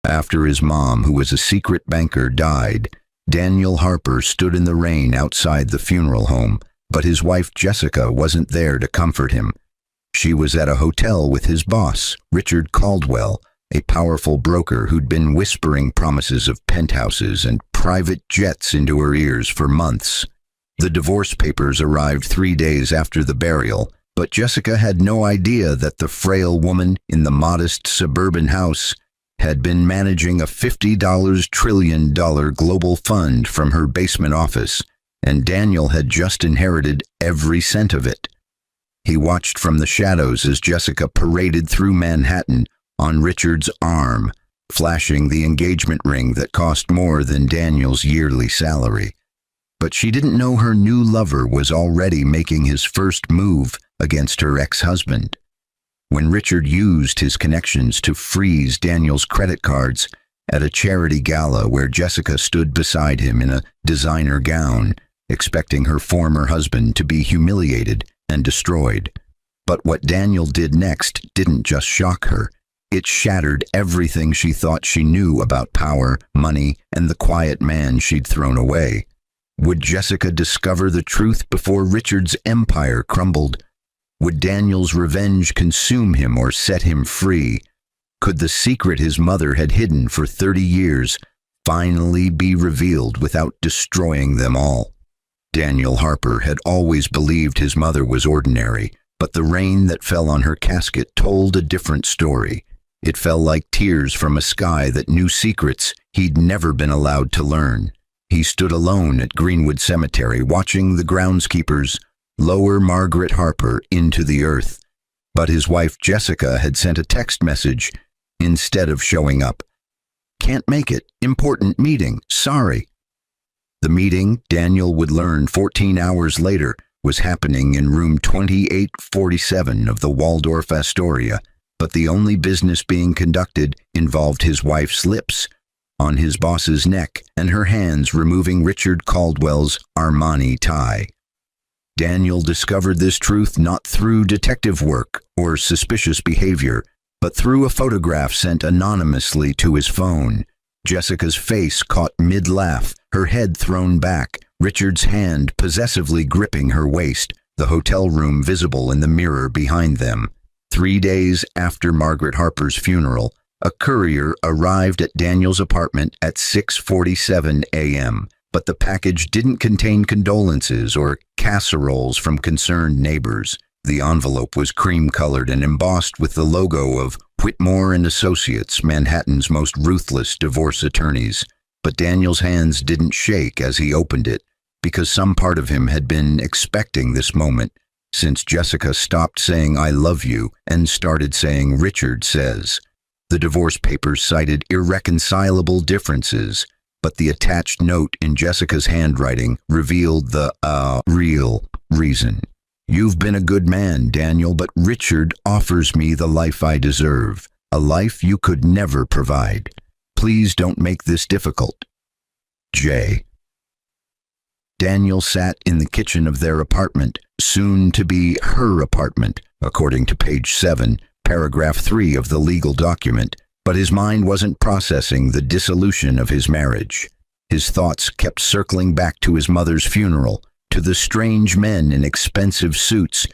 After his mom, who was a secret banker, died, Daniel Harper stood in the rain outside the funeral home, but his wife Jessica wasn't there to comfort him. She was at a hotel with his boss, Richard Caldwell, a powerful broker who'd been whispering promises of penthouses and private jets into her ears for months. The divorce papers arrived 3 days after the burial, but Jessica had no idea that the frail woman in the modest suburban house had been managing a $50 trillion global fund from her basement office, and Daniel had just inherited every cent of it. He watched from the shadows as Jessica paraded through Manhattan on Richard's arm, flashing the engagement ring that cost more than Daniel's yearly salary. But she didn't know her new lover was already making his first move against her ex-husband. When Richard used his connections to freeze Daniel's credit cards at a charity gala where Jessica stood beside him in a designer gown, expecting her former husband to be humiliated and destroyed. But what Daniel did next didn't just shock her. It shattered everything she thought she knew about power, money, and the quiet man she'd thrown away. Would Jessica discover the truth before Richard's empire crumbled? Would Daniel's revenge consume him or set him free? Could the secret his mother had hidden for 30 years finally be revealed without destroying them all? Daniel Harper had always believed his mother was ordinary, but the rain that fell on her casket told a different story. It fell like tears from a sky that knew secrets he'd never been allowed to learn. He stood alone at Greenwood Cemetery, watching the groundskeepers lower Margaret Harper into the earth. But his wife Jessica had sent a text message instead of showing up. "Can't make it. Important meeting. Sorry." The meeting, Daniel would learn 14 hours later, was happening in room 2847 of the Waldorf Astoria, but the only business being conducted involved his wife's lips on his boss's neck and her hands removing Richard Caldwell's Armani tie. Daniel discovered this truth not through detective work or suspicious behavior, but through a photograph sent anonymously to his phone. Jessica's face caught mid-laugh, her head thrown back, Richard's hand possessively gripping her waist, the hotel room visible in the mirror behind them. 3 days after Margaret Harper's funeral, a courier arrived at Daniel's apartment at 6:47 a.m., but the package didn't contain condolences or casseroles from concerned neighbors. The envelope was cream-colored and embossed with the logo of Whitmore and Associates, Manhattan's most ruthless divorce attorneys. But Daniel's hands didn't shake as he opened it, because some part of him had been expecting this moment since Jessica stopped saying "I love you" and started saying "Richard says." The divorce papers cited irreconcilable differences, but the attached note in Jessica's handwriting revealed the real reason. "You've been a good man, Daniel, but Richard offers me the life I deserve, a life you could never provide. Please don't make this difficult. J." Daniel sat in the kitchen of their apartment, soon to be her apartment, according to page 7, paragraph 3 of the legal document, but his mind wasn't processing the dissolution of his marriage. His thoughts kept circling back to his mother's funeral, to the strange men in expensive suits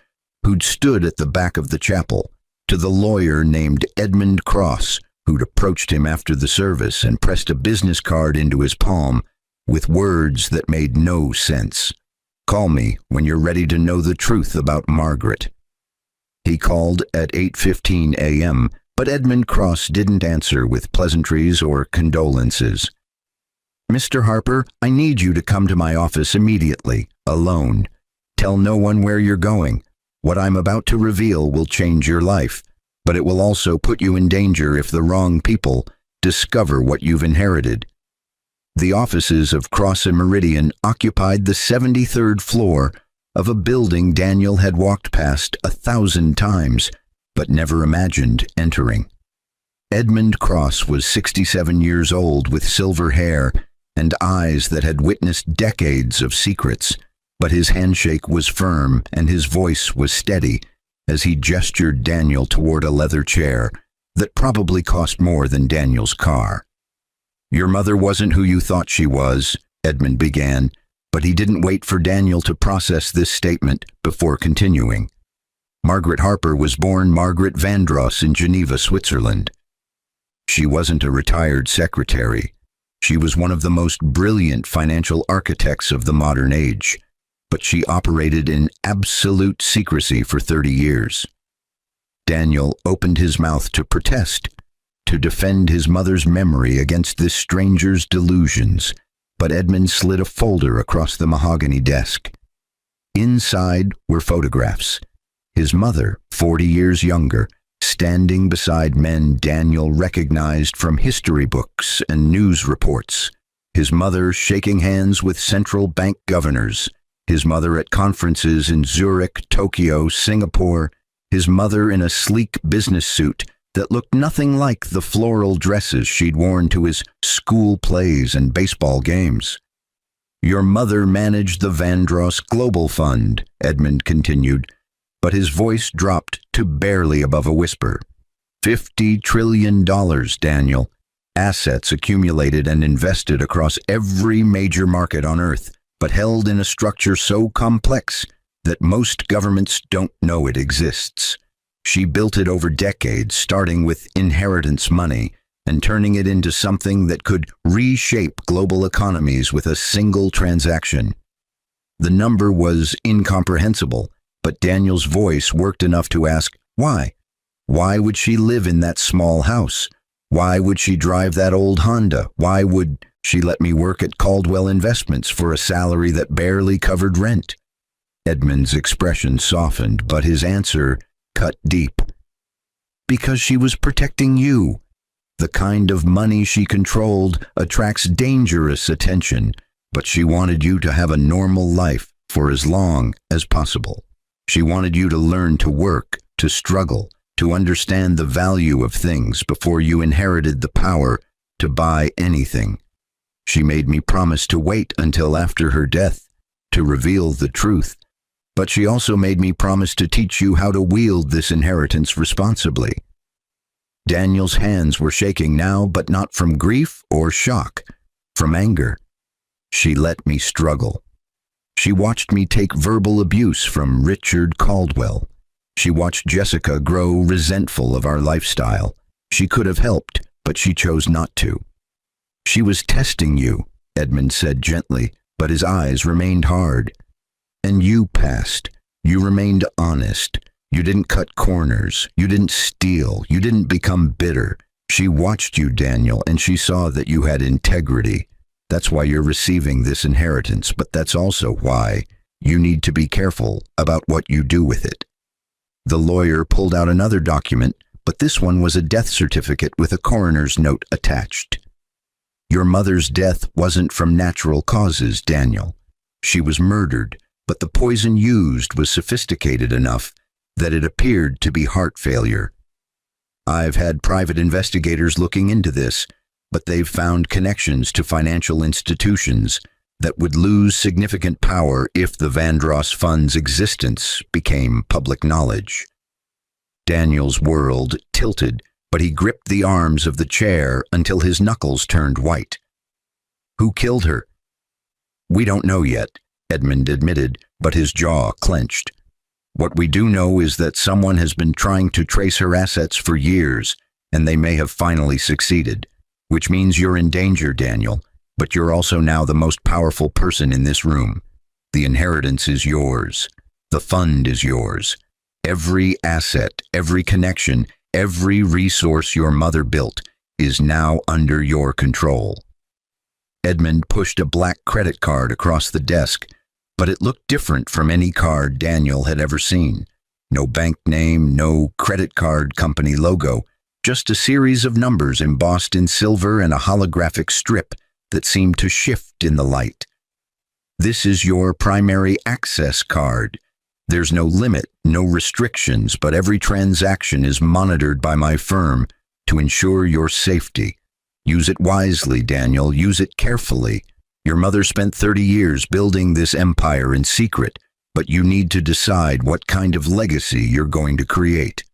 who'd stood at the back of the chapel, to the lawyer named Edmund Cross who'd approached him after the service and pressed a business card into his palm with words that made no sense. "Call me when you're ready to know the truth about Margaret." He called at 8:15 a.m., but Edmund Cross didn't answer with pleasantries or condolences. "Mr. Harper, I need you to come to my office immediately, alone. Tell no one where you're going. What I'm about to reveal will change your life, but it will also put you in danger if the wrong people discover what you've inherited." The offices of Cross and Meridian occupied the 73rd floor of a building Daniel had walked past 1,000 times, but never imagined entering. Edmund Cross was 67 years old with silver hair and eyes that had witnessed decades of secrets, but his handshake was firm and his voice was steady as he gestured Daniel toward a leather chair, that probably cost more than Daniel's car. Your mother wasn't who you thought she was, Edmund began, but he didn't wait for Daniel to process this statement before continuing. Margaret Harper was born Margaret Vandross in Geneva, Switzerland. She wasn't a retired secretary. She was one of the most brilliant financial architects of the modern age, but she operated in absolute secrecy for 30 years. Daniel opened his mouth to protest, to defend his mother's memory against this stranger's delusions, but Edmund slid a folder across the mahogany desk. Inside were photographs. His mother, 40 years younger, standing beside men Daniel recognized from history books and news reports. His mother shaking hands with central bank governors. His mother at conferences in Zurich, Tokyo, Singapore. His mother in a sleek business suit that looked nothing like the floral dresses she'd worn to his school plays and baseball games. Your mother managed the Vandross Global Fund, Edmund continued, but his voice dropped to barely above a whisper. $50 trillion, Daniel. Assets accumulated and invested across every major market on Earth, but held in a structure so complex that most governments don't know it exists. She built it over decades, starting with inheritance money and turning it into something that could reshape global economies with a single transaction. The number was incomprehensible, but Daniel's voice worked enough to ask, why? Why would she live in that small house? Why would she drive that old Honda? Why would she let me work at Caldwell Investments for a salary that barely covered rent? Edmund's expression softened, but his answer cut deep. Because she was protecting you. The kind of money she controlled attracts dangerous attention, but she wanted you to have a normal life for as long as possible. She wanted you to learn to work, to struggle, to understand the value of things before you inherited the power to buy anything. She made me promise to wait until after her death to reveal the truth, but she also made me promise to teach you how to wield this inheritance responsibly. Daniel's hands were shaking now, but not from grief or shock, from anger. She let me struggle. She watched me take verbal abuse from Richard Caldwell. She watched Jessica grow resentful of our lifestyle. She could have helped, but she chose not to. She was testing you, Edmund said gently, but his eyes remained hard. And you passed. You remained honest. You didn't cut corners. You didn't steal. You didn't become bitter. She watched you, Daniel, and she saw that you had integrity. That's why you're receiving this inheritance, but that's also why you need to be careful about what you do with it. The lawyer pulled out another document, but this one was a death certificate with a coroner's note attached. Your mother's death wasn't from natural causes, Daniel. She was murdered, but the poison used was sophisticated enough that it appeared to be heart failure. I've had private investigators looking into this, but they've found connections to financial institutions that would lose significant power if the Vandross Fund's existence became public knowledge. Daniel's world tilted, but he gripped the arms of the chair until his knuckles turned white. Who killed her? We don't know yet, Edmund admitted, but his jaw clenched. What we do know is that someone has been trying to trace her assets for years, and they may have finally succeeded, which means you're in danger, Daniel, but you're also now the most powerful person in this room. The inheritance is yours. The fund is yours. Every asset, every connection, every resource your mother built is now under your control. Edmund pushed a black credit card across the desk, but it looked different from any card Daniel had ever seen. No bank name, no credit card company logo, just a series of numbers embossed in silver and a holographic strip that seemed to shift in the light. This is your primary access card. There's no limit, no restrictions, but every transaction is monitored by my firm to ensure your safety. Use it wisely, Daniel. Use it carefully. Your mother spent 30 years building this empire in secret, but you need to decide what kind of legacy you're going to create.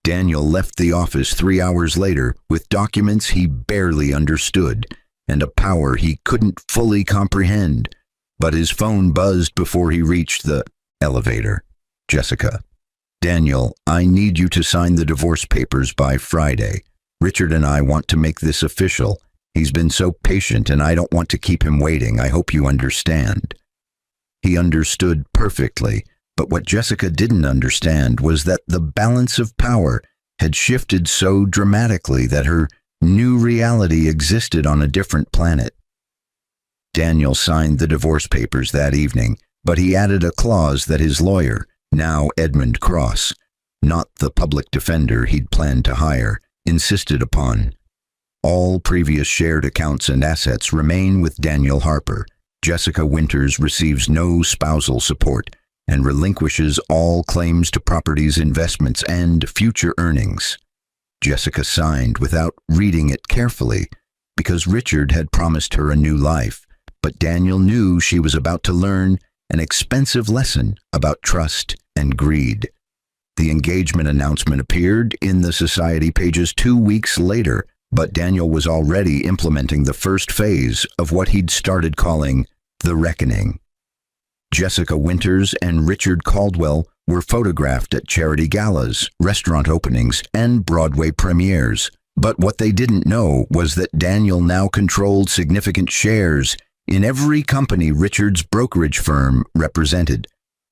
Daniel left the office 3 hours later with documents he barely understood and a power he couldn't fully comprehend. But his phone buzzed before he reached the elevator. Jessica. Daniel, I need you to sign the divorce papers by Friday. Richard and I want to make this official. He's been so patient and I don't want to keep him waiting. I hope you understand. He understood perfectly, but what Jessica didn't understand was that the balance of power had shifted so dramatically that her new reality existed on a different planet. Daniel signed the divorce papers that evening, but he added a clause that his lawyer, now Edmund Cross, not the public defender he'd planned to hire, insisted upon. All previous shared accounts and assets remain with Daniel Harper. Jessica Winters receives no spousal support and relinquishes all claims to properties, investments, and future earnings. Jessica signed without reading it carefully because Richard had promised her a new life, but Daniel knew she was about to learn an expensive lesson about trust and greed. The engagement announcement appeared in the society pages 2 weeks later, but Daniel was already implementing the first phase of what he'd started calling the reckoning. Jessica Winters and Richard Caldwell were photographed at charity galas, restaurant openings, and Broadway premieres. But what they didn't know was that Daniel now controlled significant shares in every company Richard's brokerage firm represented.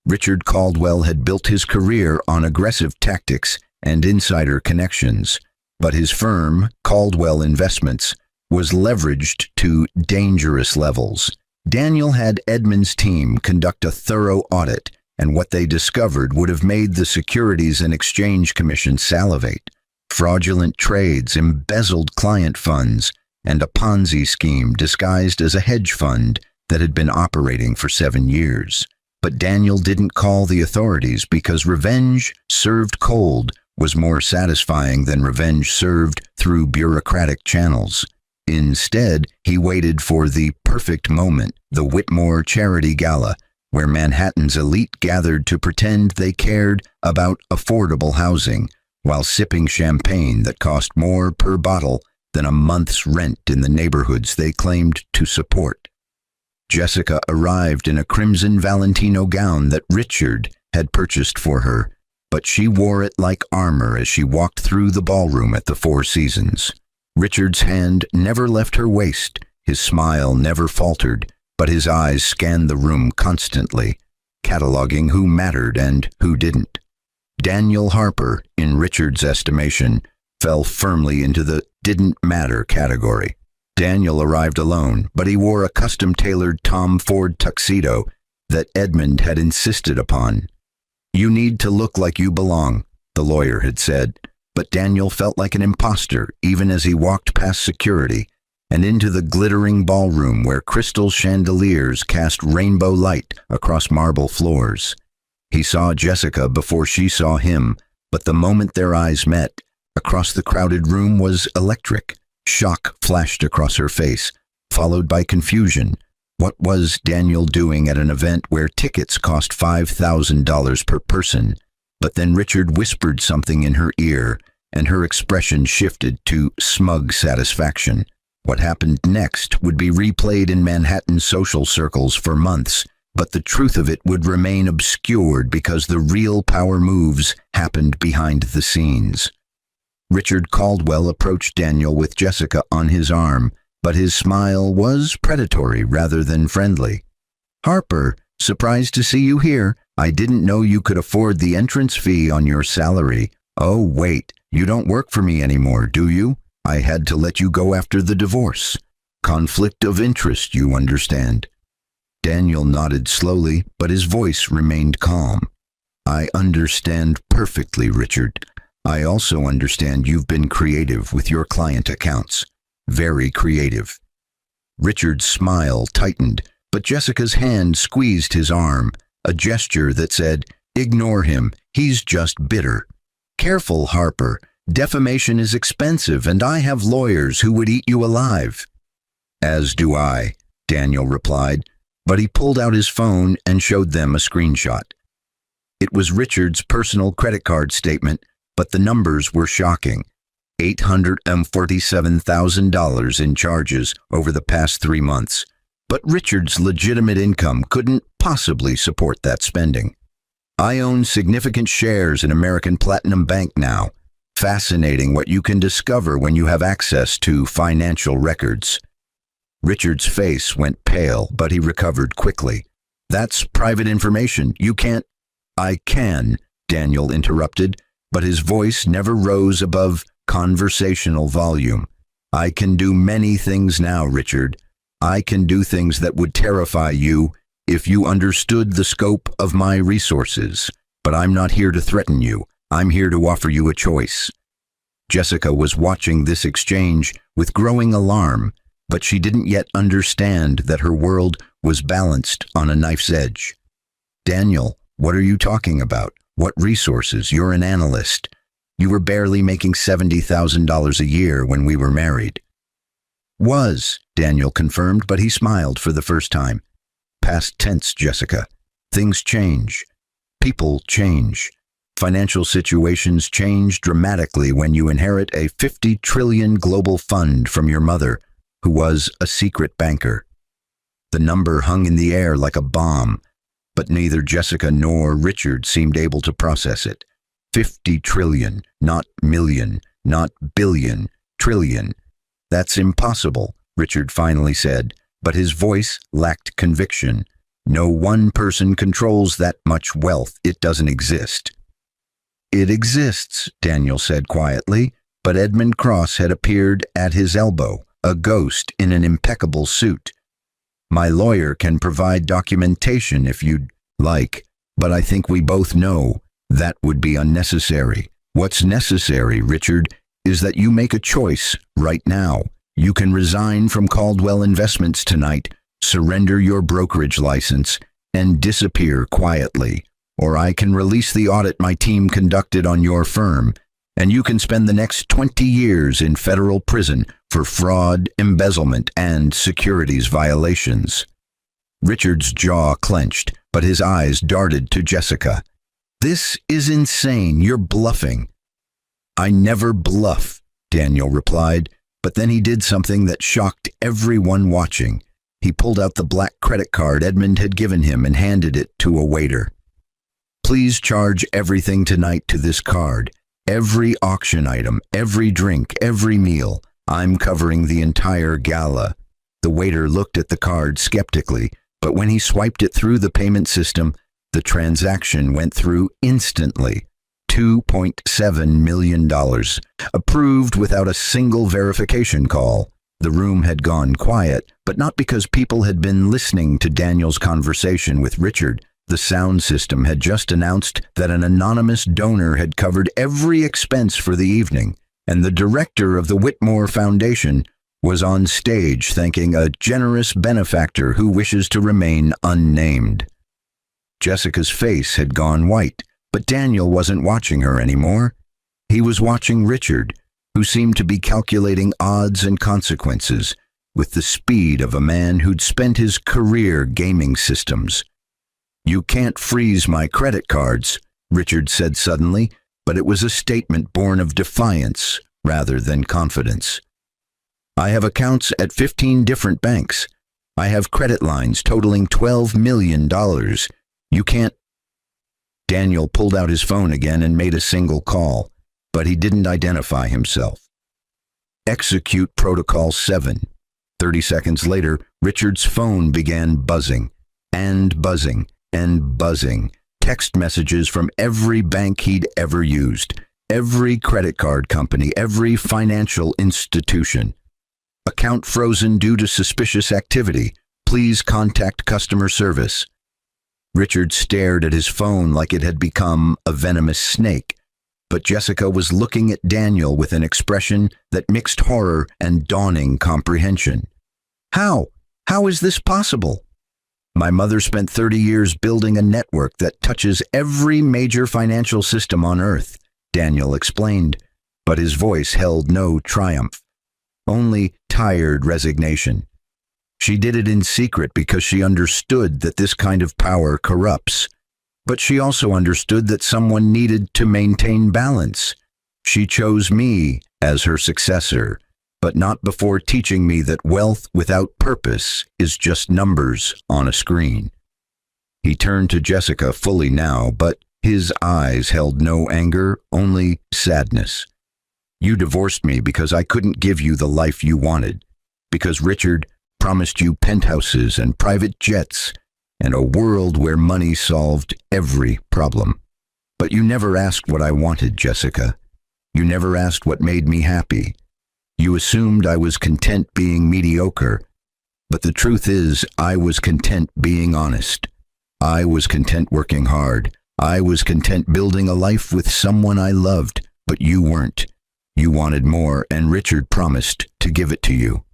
Richard Caldwell had built his career on aggressive tactics and insider connections, but his firm, Caldwell Investments, was leveraged to dangerous levels. Daniel had Edmund's team conduct a thorough audit, and what they discovered would have made the Securities and Exchange Commission salivate. Fraudulent trades, embezzled client funds, and a Ponzi scheme disguised as a hedge fund that had been operating for 7 years. But Daniel didn't call the authorities because revenge served cold was more satisfying than revenge served through bureaucratic channels. Instead, he waited for the perfect moment, the Whitmore Charity Gala, where Manhattan's elite gathered to pretend they cared about affordable housing while sipping champagne that cost more per bottle than a month's rent in the neighborhoods they claimed to support. Jessica arrived in a crimson Valentino gown that Richard had purchased for her, but she wore it like armor as she walked through the ballroom at the Four Seasons. Richard's hand never left her waist, his smile never faltered, but his eyes scanned the room constantly, cataloging who mattered and who didn't. Daniel Harper, in Richard's estimation, fell firmly into the didn't matter category. Daniel arrived alone, but he wore a custom-tailored Tom Ford tuxedo that Edmund had insisted upon. "You need to look like you belong," the lawyer had said, but Daniel felt like an imposter even as he walked past security and into the glittering ballroom where crystal chandeliers cast rainbow light across marble floors. He saw Jessica before she saw him, but the moment their eyes met, across the crowded room was electric. Shock flashed across her face, followed by confusion. What was Daniel doing at an event where tickets cost $5,000 per person? But then Richard whispered something in her ear, and her expression shifted to smug satisfaction. What happened next would be replayed in Manhattan social circles for months, but the truth of it would remain obscured because the real power moves happened behind the scenes. Richard Caldwell approached Daniel with Jessica on his arm, but his smile was predatory rather than friendly. "Harper, surprised to see you here. I didn't know you could afford the entrance fee on your salary. Oh, wait, you don't work for me anymore, do you? I had to let you go after the divorce. Conflict of interest, you understand." Daniel nodded slowly, but his voice remained calm. "I understand perfectly, Richard. I also understand you've been creative with your client accounts. Very creative." Richard's smile tightened, but Jessica's hand squeezed his arm, a gesture that said, "Ignore him, he's just bitter." "Careful, Harper. Defamation is expensive, and I have lawyers who would eat you alive." "As do I," Daniel replied, but he pulled out his phone and showed them a screenshot. It was Richard's personal credit card statement, but the numbers were shocking. $847,000 in charges over the past 3 months. But Richard's legitimate income couldn't possibly support that spending. I own significant shares in American Platinum Bank now. Fascinating what you can discover when you have access to financial records. Richard's face went pale, but he recovered quickly. That's private information. You can't. I can, Daniel interrupted, but his voice never rose above conversational volume. I can do many things now, Richard. I can do things that would terrify you if you understood the scope of my resources. But I'm not here to threaten you. I'm here to offer you a choice. Jessica was watching this exchange with growing alarm, but she didn't yet understand that her world was balanced on a knife's edge. Daniel, what are you talking about? What resources? You're an analyst. You were barely making $70,000 a year when we were married. Was, Daniel confirmed, but he smiled for the first time. Past tense, Jessica. Things change. People change. Financial situations change dramatically when you inherit a $50 trillion global fund from your mother, who was a secret banker. The number hung in the air like a bomb, but neither Jessica nor Richard seemed able to process it. 50 trillion, not million, not billion, trillion. That's impossible, Richard finally said, but his voice lacked conviction. No one person controls that much wealth. It doesn't exist. It exists, Daniel said quietly, but Edmund Cross had appeared at his elbow, a ghost in an impeccable suit. My lawyer can provide documentation if you'd like, but I think we both know that would be unnecessary. What's necessary, Richard, is that you make a choice right now. You can resign from Caldwell Investments tonight, surrender your brokerage license, and disappear quietly. Or I can release the audit my team conducted on your firm, and you can spend the next 20 years in federal prison for fraud, embezzlement, and securities violations. Richard's jaw clenched, but his eyes darted to Jessica. This is insane. You're bluffing. I never bluff, Daniel replied, but then he did something that shocked everyone watching. He pulled out the black credit card Edmund had given him and handed it to a waiter. Please charge everything tonight to this card. Every auction item, every drink, every meal. I'm covering the entire gala. The waiter looked at the card skeptically, but when he swiped it through the payment system, the transaction went through instantly. $2.7 million. Approved without a single verification call. The room had gone quiet, but not because people had been listening to Daniel's conversation with Richard. The sound system had just announced that an anonymous donor had covered every expense for the evening, and the director of the Whitmore Foundation was on stage thanking a generous benefactor who wishes to remain unnamed. Jessica's face had gone white, but Daniel wasn't watching her anymore. He was watching Richard, who seemed to be calculating odds and consequences with the speed of a man who'd spent his career gaming systems. You can't freeze my credit cards, Richard said suddenly, but it was a statement born of defiance rather than confidence. I have accounts at 15 different banks. I have credit lines totaling $12 million. You can't. Daniel pulled out his phone again and made a single call, but he didn't identify himself. Execute Protocol 7. 30 seconds later, Richard's phone began buzzing, and buzzing, and buzzing. Text messages from every bank he'd ever used, every credit card company, every financial institution. Account frozen due to suspicious activity. Please contact customer service. Richard stared at his phone like it had become a venomous snake, but Jessica was looking at Daniel with an expression that mixed horror and dawning comprehension. How? How is this possible? My mother spent 30 years building a network that touches every major financial system on Earth, Daniel explained, but his voice held no triumph, only tired resignation. She did it in secret because she understood that this kind of power corrupts, but she also understood that someone needed to maintain balance. She chose me as her successor, but not before teaching me that wealth without purpose is just numbers on a screen. He turned to Jessica fully now, but his eyes held no anger, only sadness. You divorced me because I couldn't give you the life you wanted, because Richard promised you penthouses and private jets and a world where money solved every problem. But you never asked what I wanted, Jessica. You never asked what made me happy. You assumed I was content being mediocre, but the truth is I was content being honest. I was content working hard. I was content building a life with someone I loved, but you weren't. You wanted more, and Richard promised to give it to you.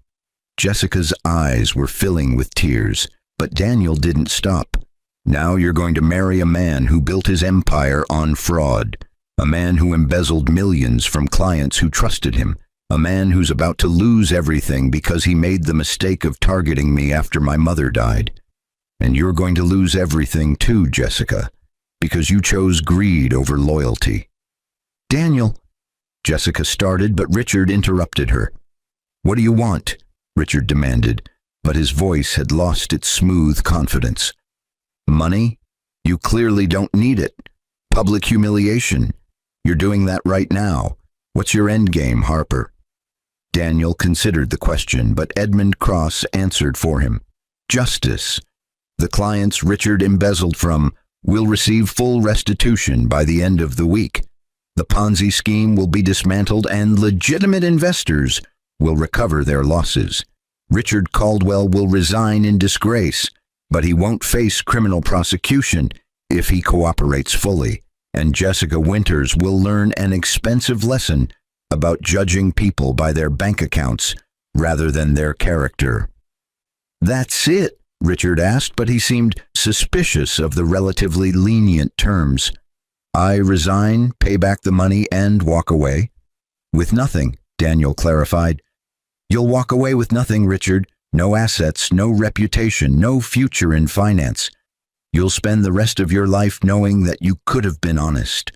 Jessica's eyes were filling with tears, but Daniel didn't stop. Now you're going to marry a man who built his empire on fraud, a man who embezzled millions from clients who trusted him, a man who's about to lose everything because he made the mistake of targeting me after my mother died. And you're going to lose everything too, Jessica, because you chose greed over loyalty. Daniel, Jessica started, but Richard interrupted her. What do you want? Richard demanded, but his voice had lost its smooth confidence. Money? You clearly don't need it. Public humiliation. You're doing that right now. What's your end game, Harper? Daniel considered the question, but Edmund Cross answered for him. Justice. The clients Richard embezzled from will receive full restitution by the end of the week. The Ponzi scheme will be dismantled and legitimate investors will recover their losses. Richard Caldwell will resign in disgrace, but he won't face criminal prosecution if he cooperates fully. And Jessica Winters will learn an expensive lesson about judging people by their bank accounts rather than their character. That's it, Richard asked, but he seemed suspicious of the relatively lenient terms. I resign, pay back the money, and walk away. With nothing, Daniel clarified. You'll walk away with nothing, Richard. No assets, no reputation, no future in finance. You'll spend the rest of your life knowing that you could have been honest,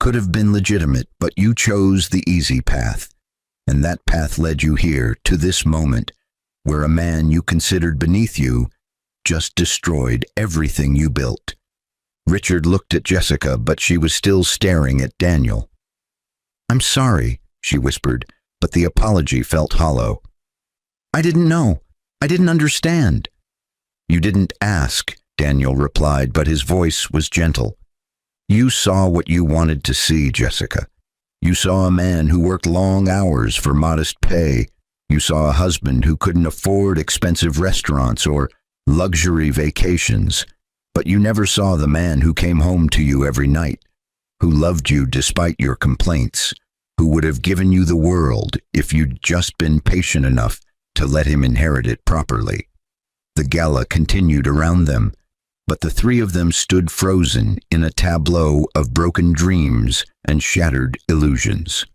could have been legitimate, but you chose the easy path. And that path led you here, to this moment, where a man you considered beneath you just destroyed everything you built. Richard looked at Jessica, but she was still staring at Daniel. I'm sorry, she whispered, but the apology felt hollow. I didn't know. I didn't understand. You didn't ask, Daniel replied, but his voice was gentle. You saw what you wanted to see, Jessica. You saw a man who worked long hours for modest pay. You saw a husband who couldn't afford expensive restaurants or luxury vacations. But you never saw the man who came home to you every night, who loved you despite your complaints, who would have given you the world if you'd just been patient enough to let him inherit it properly. The gala continued around them, but the three of them stood frozen in a tableau of broken dreams and shattered illusions.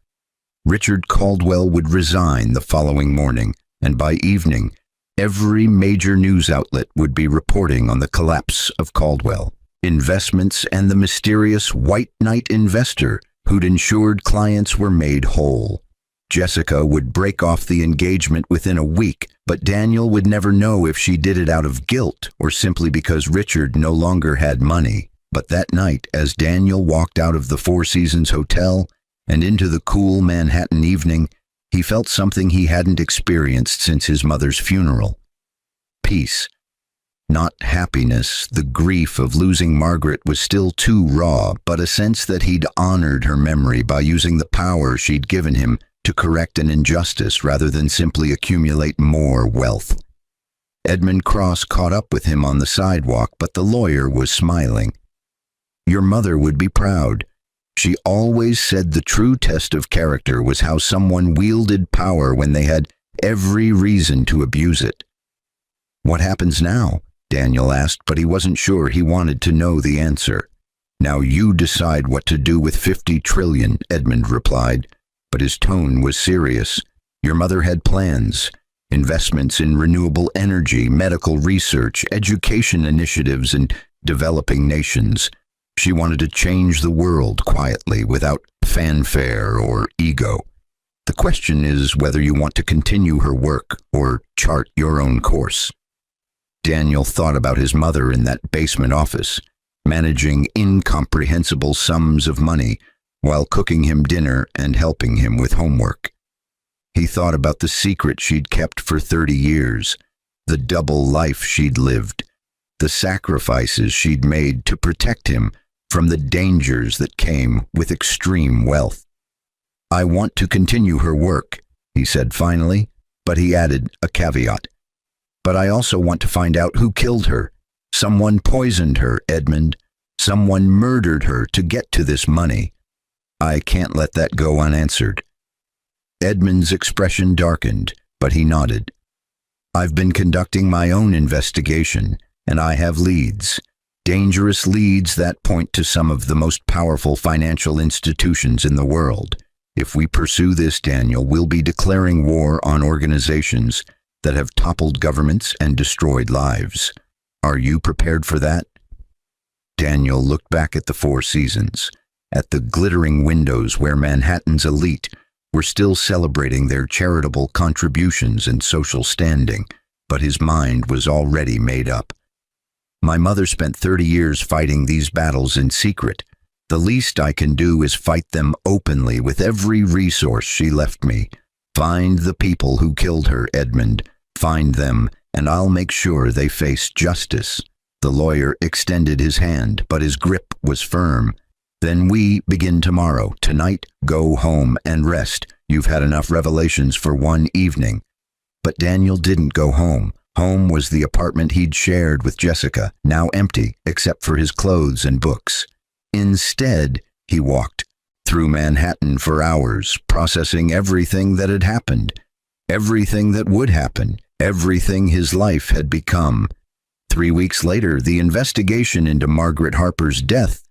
Richard Caldwell would resign the following morning, and by evening, every major news outlet would be reporting on the collapse of Caldwell, investments, and the mysterious White Knight investor who'd ensured clients were made whole. Jessica would break off the engagement within a week, but Daniel would never know if she did it out of guilt or simply because Richard no longer had money. But that night, as Daniel walked out of the Four Seasons Hotel and into the cool Manhattan evening, he felt something he hadn't experienced since his mother's funeral. Peace. Not happiness. The grief of losing Margaret was still too raw, but a sense that he'd honored her memory by using the power she'd given him to correct an injustice rather than simply accumulate more wealth. Edmund Cross caught up with him on the sidewalk, but the lawyer was smiling. Your mother would be proud. She always said the true test of character was how someone wielded power when they had every reason to abuse it. What happens now? Daniel asked, but he wasn't sure he wanted to know the answer. Now you decide what to do with 50 trillion, Edmund replied, but his tone was serious. Your mother had plans, investments in renewable energy, medical research, education initiatives in developing nations. She wanted to change the world quietly, without fanfare or ego. The question is whether you want to continue her work or chart your own course. Daniel thought about his mother in that basement office, managing incomprehensible sums of money while cooking him dinner and helping him with homework. He thought about the secret she'd kept for 30 years, the double life she'd lived, the sacrifices she'd made to protect him from the dangers that came with extreme wealth. "I want to continue her work," he said finally, but he added a caveat. "But I also want to find out who killed her. Someone poisoned her, Edmund. Someone murdered her to get to this money. I can't let that go unanswered." Edmund's expression darkened, but he nodded. "I've been conducting my own investigation, and I have leads. Dangerous leads that point to some of the most powerful financial institutions in the world. If we pursue this, Daniel, we'll be declaring war on organizations that have toppled governments and destroyed lives. Are you prepared for that?" Daniel looked back at the Four Seasons, at the glittering windows where Manhattan's elite were still celebrating their charitable contributions and social standing, but his mind was already made up. "My mother spent 30 years fighting these battles in secret. The least I can do is fight them openly with every resource she left me. Find the people who killed her, Edmund. Find them, and I'll make sure they face justice." The lawyer extended his hand, but his grip was firm. "Then we begin tomorrow. Tonight, go home and rest. You've had enough revelations for one evening." But Daniel didn't go home. Home was the apartment he'd shared with Jessica, now empty except for his clothes and books. Instead, he walked through Manhattan for hours, processing everything that had happened, everything that would happen, everything his life had become. 3 weeks later, the investigation into Margaret Harper's death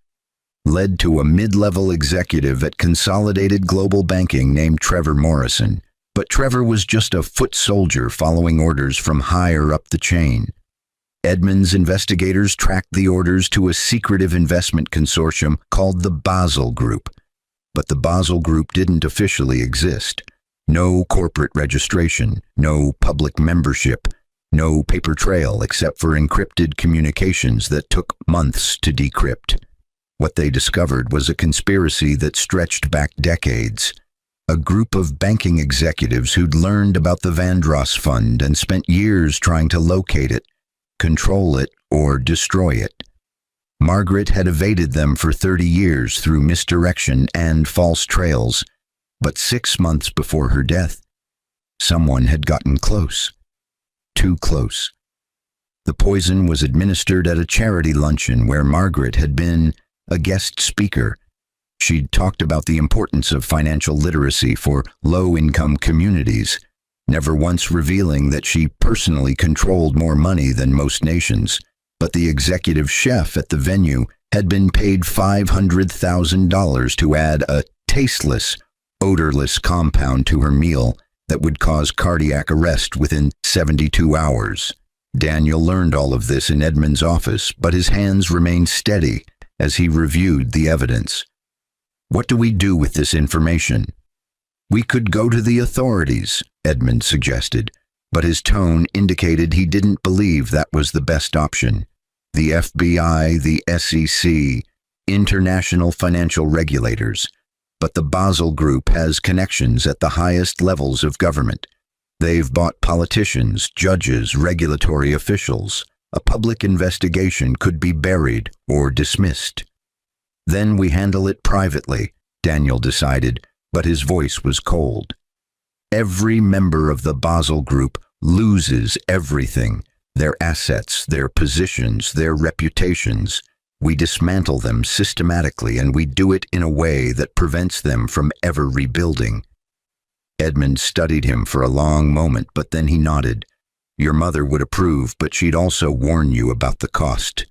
led to a mid-level executive at Consolidated Global Banking named Trevor Morrison. But Trevor was just a foot soldier following orders from higher up the chain. Edmund's investigators tracked the orders to a secretive investment consortium called the Basel Group. But the Basel Group didn't officially exist. No corporate registration, no public membership, no paper trail except for encrypted communications that took months to decrypt. What they discovered was a conspiracy that stretched back decades. A group of banking executives who'd learned about the Vandross Fund and spent years trying to locate it, control it, or destroy it. Margaret had evaded them for 30 years through misdirection and false trails, but 6 months before her death, someone had gotten close. Too close. The poison was administered at a charity luncheon where Margaret had been a guest speaker. She'd talked about the importance of financial literacy for low-income communities, never once revealing that she personally controlled more money than most nations. But the executive chef at the venue had been paid $500,000 to add a tasteless, odorless compound to her meal that would cause cardiac arrest within 72 hours. Daniel learned all of this in Edmund's office, but his hands remained steady as he reviewed the evidence. "What do we do with this information?" "We could go to the authorities," Edmund suggested, but his tone indicated he didn't believe that was the best option. "The FBI, the SEC, international financial regulators. But the Basel Group has connections at the highest levels of government. They've bought politicians, judges, regulatory officials. A public investigation could be buried or dismissed." "Then we handle it privately," Daniel decided, but his voice was cold. "Every member of the Basel Group loses everything, their assets, their positions, their reputations. We dismantle them systematically, and we do it in a way that prevents them from ever rebuilding." Edmund studied him for a long moment, but then he nodded. "Your mother would approve, but she'd also warn you about the cost.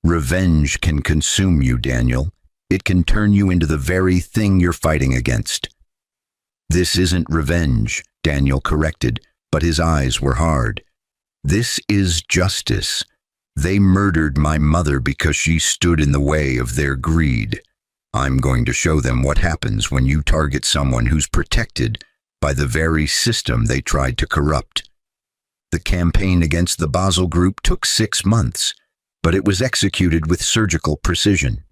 Revenge can consume you, Daniel. It can turn you into the very thing you're fighting against." "This isn't revenge," Daniel corrected, but his eyes were hard. "This is justice. They murdered my mother because she stood in the way of their greed. I'm going to show them what happens when you target someone who's protected by the very system they tried to corrupt. The campaign against the Basel Group took 6 months, but it was executed with surgical precision.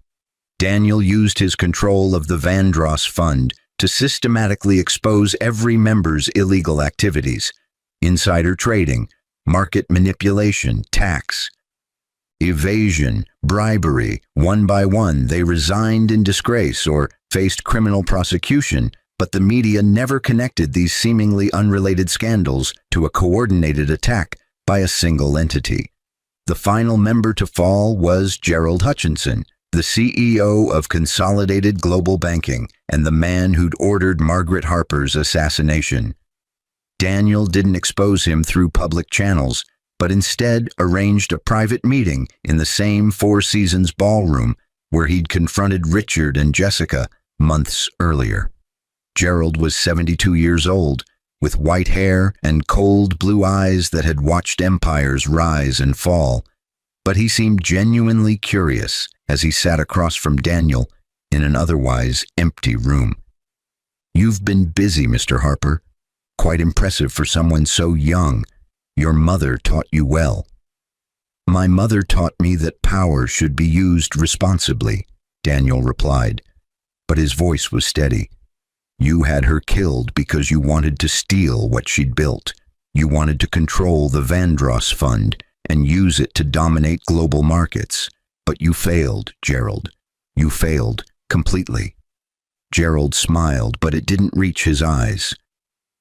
Daniel used his control of the Vandross Fund to systematically expose every member's illegal activities: insider trading, market manipulation, tax evasion, bribery. One by one, they resigned in disgrace or faced criminal prosecution, but the media never connected these seemingly unrelated scandals to a coordinated attack by a single entity. The final member to fall was Gerald Hutchinson, the CEO of Consolidated Global Banking and the man who'd ordered Margaret Harper's assassination. Daniel didn't expose him through public channels, but instead arranged a private meeting in the same Four Seasons ballroom where he'd confronted Richard and Jessica months earlier. Gerald was 72 years old, with white hair and cold blue eyes that had watched empires rise and fall, but he seemed genuinely curious as he sat across from Daniel in an otherwise empty room. "You've been busy, Mr. Harper. Quite impressive for someone so young. Your mother taught you well." "My mother taught me that power should be used responsibly," Daniel replied, but his voice was steady. "You had her killed because you wanted to steal what she'd built. You wanted to control the Vandross Fund and use it to dominate global markets. But you failed, Gerald. You failed completely." Gerald smiled, but it didn't reach his eyes.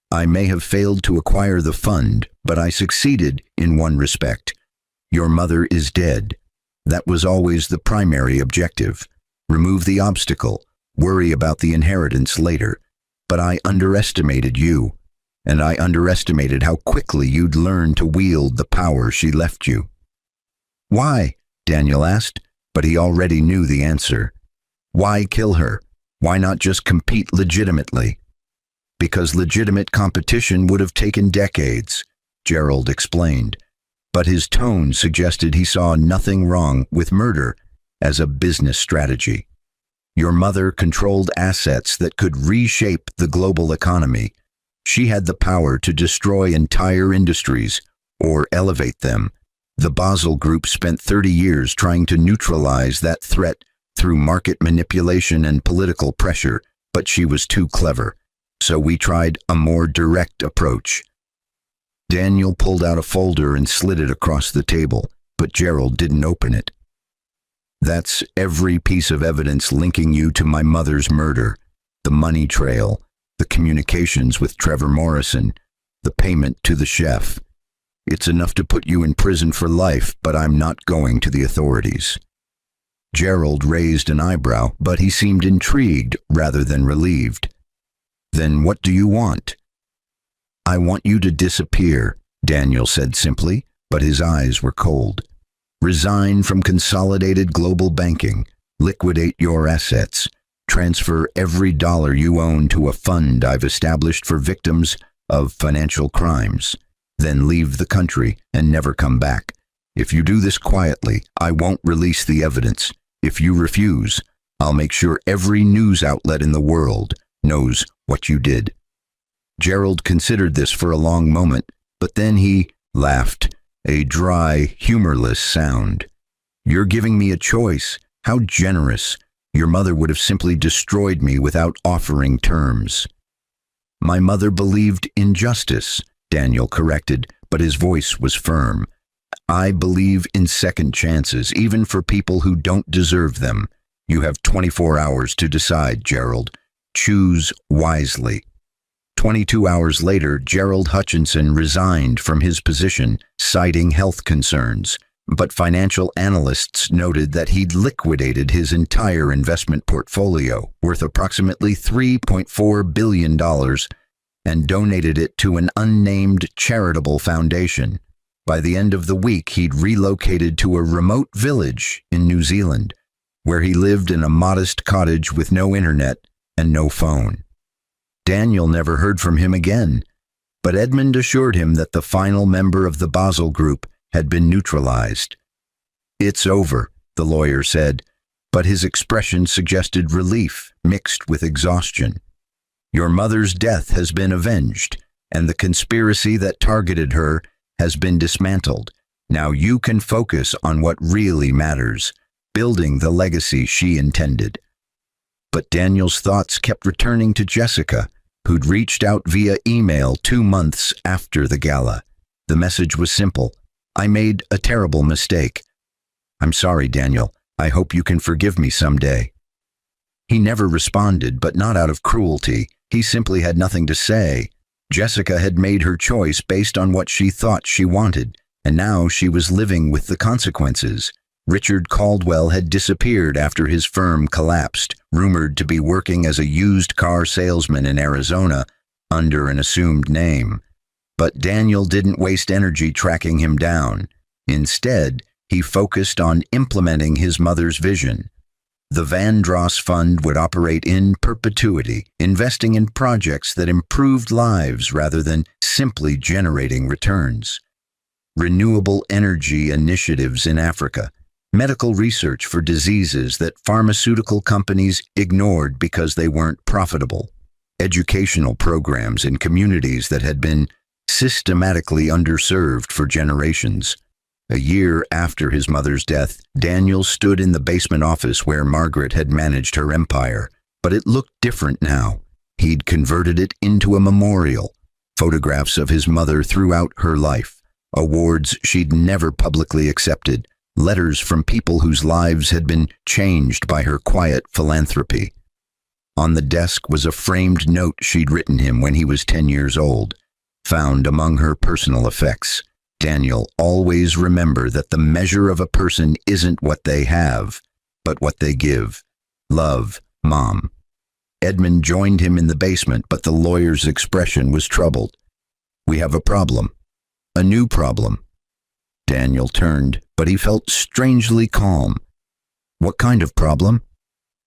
"I may have failed to acquire the fund, but I succeeded in one respect. Your mother is dead. That was always the primary objective. Remove the obstacle, worry about the inheritance later. But I underestimated you, and I underestimated how quickly you'd learn to wield the power she left you." "Why?" Daniel asked, but he already knew the answer. "Why kill her? Why not just compete legitimately?" "Because legitimate competition would have taken decades," Gerald explained, but his tone suggested he saw nothing wrong with murder as a business strategy. Your mother controlled assets that could reshape the global economy. She had the power to destroy entire industries or elevate them. The Basel Group spent 30 years trying to neutralize that threat through market manipulation and political pressure, but she was too clever. So we tried a more direct approach. Daniel pulled out a folder and slid it across the table, but Gerald didn't open it. "That's every piece of evidence linking you to my mother's murder: the money trail, the communications with Trevor Morrison, the payment to the chef. It's enough to put you in prison for life, but I'm not going to the authorities." Gerald raised an eyebrow, but he seemed intrigued rather than relieved. "Then what do you want?" "I want you to disappear," Daniel said simply, but his eyes were cold. "Resign from Consolidated Global Banking, liquidate your assets, transfer every dollar you own to a fund I've established for victims of financial crimes, then leave the country and never come back. If you do this quietly, I won't release the evidence. If you refuse, I'll make sure every news outlet in the world knows what you did." Gerald considered this for a long moment, but then he laughed, a dry, humorless sound. "You're giving me a choice. How generous. Your mother would have simply destroyed me without offering terms." "My mother believed in justice," Daniel corrected, but his voice was firm. "I believe in second chances, even for people who don't deserve them. You have 24 hours to decide, Gerald. Choose wisely." 22 hours later, Gerald Hutchinson resigned from his position, citing health concerns, but financial analysts noted that he'd liquidated his entire investment portfolio, worth approximately $3.4 billion, and donated it to an unnamed charitable foundation. By the end of the week, he'd relocated to a remote village in New Zealand, where he lived in a modest cottage with no internet and no phone. Daniel never heard from him again, but Edmund assured him that the final member of the Basel Group had been neutralized. "It's over," the lawyer said, but his expression suggested relief mixed with exhaustion. "Your mother's death has been avenged, and the conspiracy that targeted her has been dismantled. Now you can focus on what really matters, building the legacy she intended." But Daniel's thoughts kept returning to Jessica, who'd reached out via email 2 months after the gala. The message was simple: "I made a terrible mistake. I'm sorry, Daniel. I hope you can forgive me someday." He never responded, but not out of cruelty. He simply had nothing to say. Jessica had made her choice based on what she thought she wanted, and now she was living with the consequences. Richard Caldwell had disappeared after his firm collapsed, rumored to be working as a used car salesman in Arizona under an assumed name. But Daniel didn't waste energy tracking him down. Instead, he focused on implementing his mother's vision. The Vandross Fund would operate in perpetuity, investing in projects that improved lives rather than simply generating returns. Renewable energy initiatives in Africa, medical research for diseases that pharmaceutical companies ignored because they weren't profitable, educational programs in communities that had been systematically underserved for generations. A year after his mother's death, Daniel stood in the basement office where Margaret had managed her empire, but it looked different now. He'd converted it into a memorial, photographs of his mother throughout her life, awards she'd never publicly accepted, letters from people whose lives had been changed by her quiet philanthropy. On the desk was a framed note she'd written him when he was 10 years old, found among her personal effects. "Daniel, always remember that the measure of a person isn't what they have, but what they give. Love, Mom." Edmund joined him in the basement, but the lawyer's expression was troubled. "We have a problem. A new problem." Daniel turned, but he felt strangely calm. "What kind of problem?"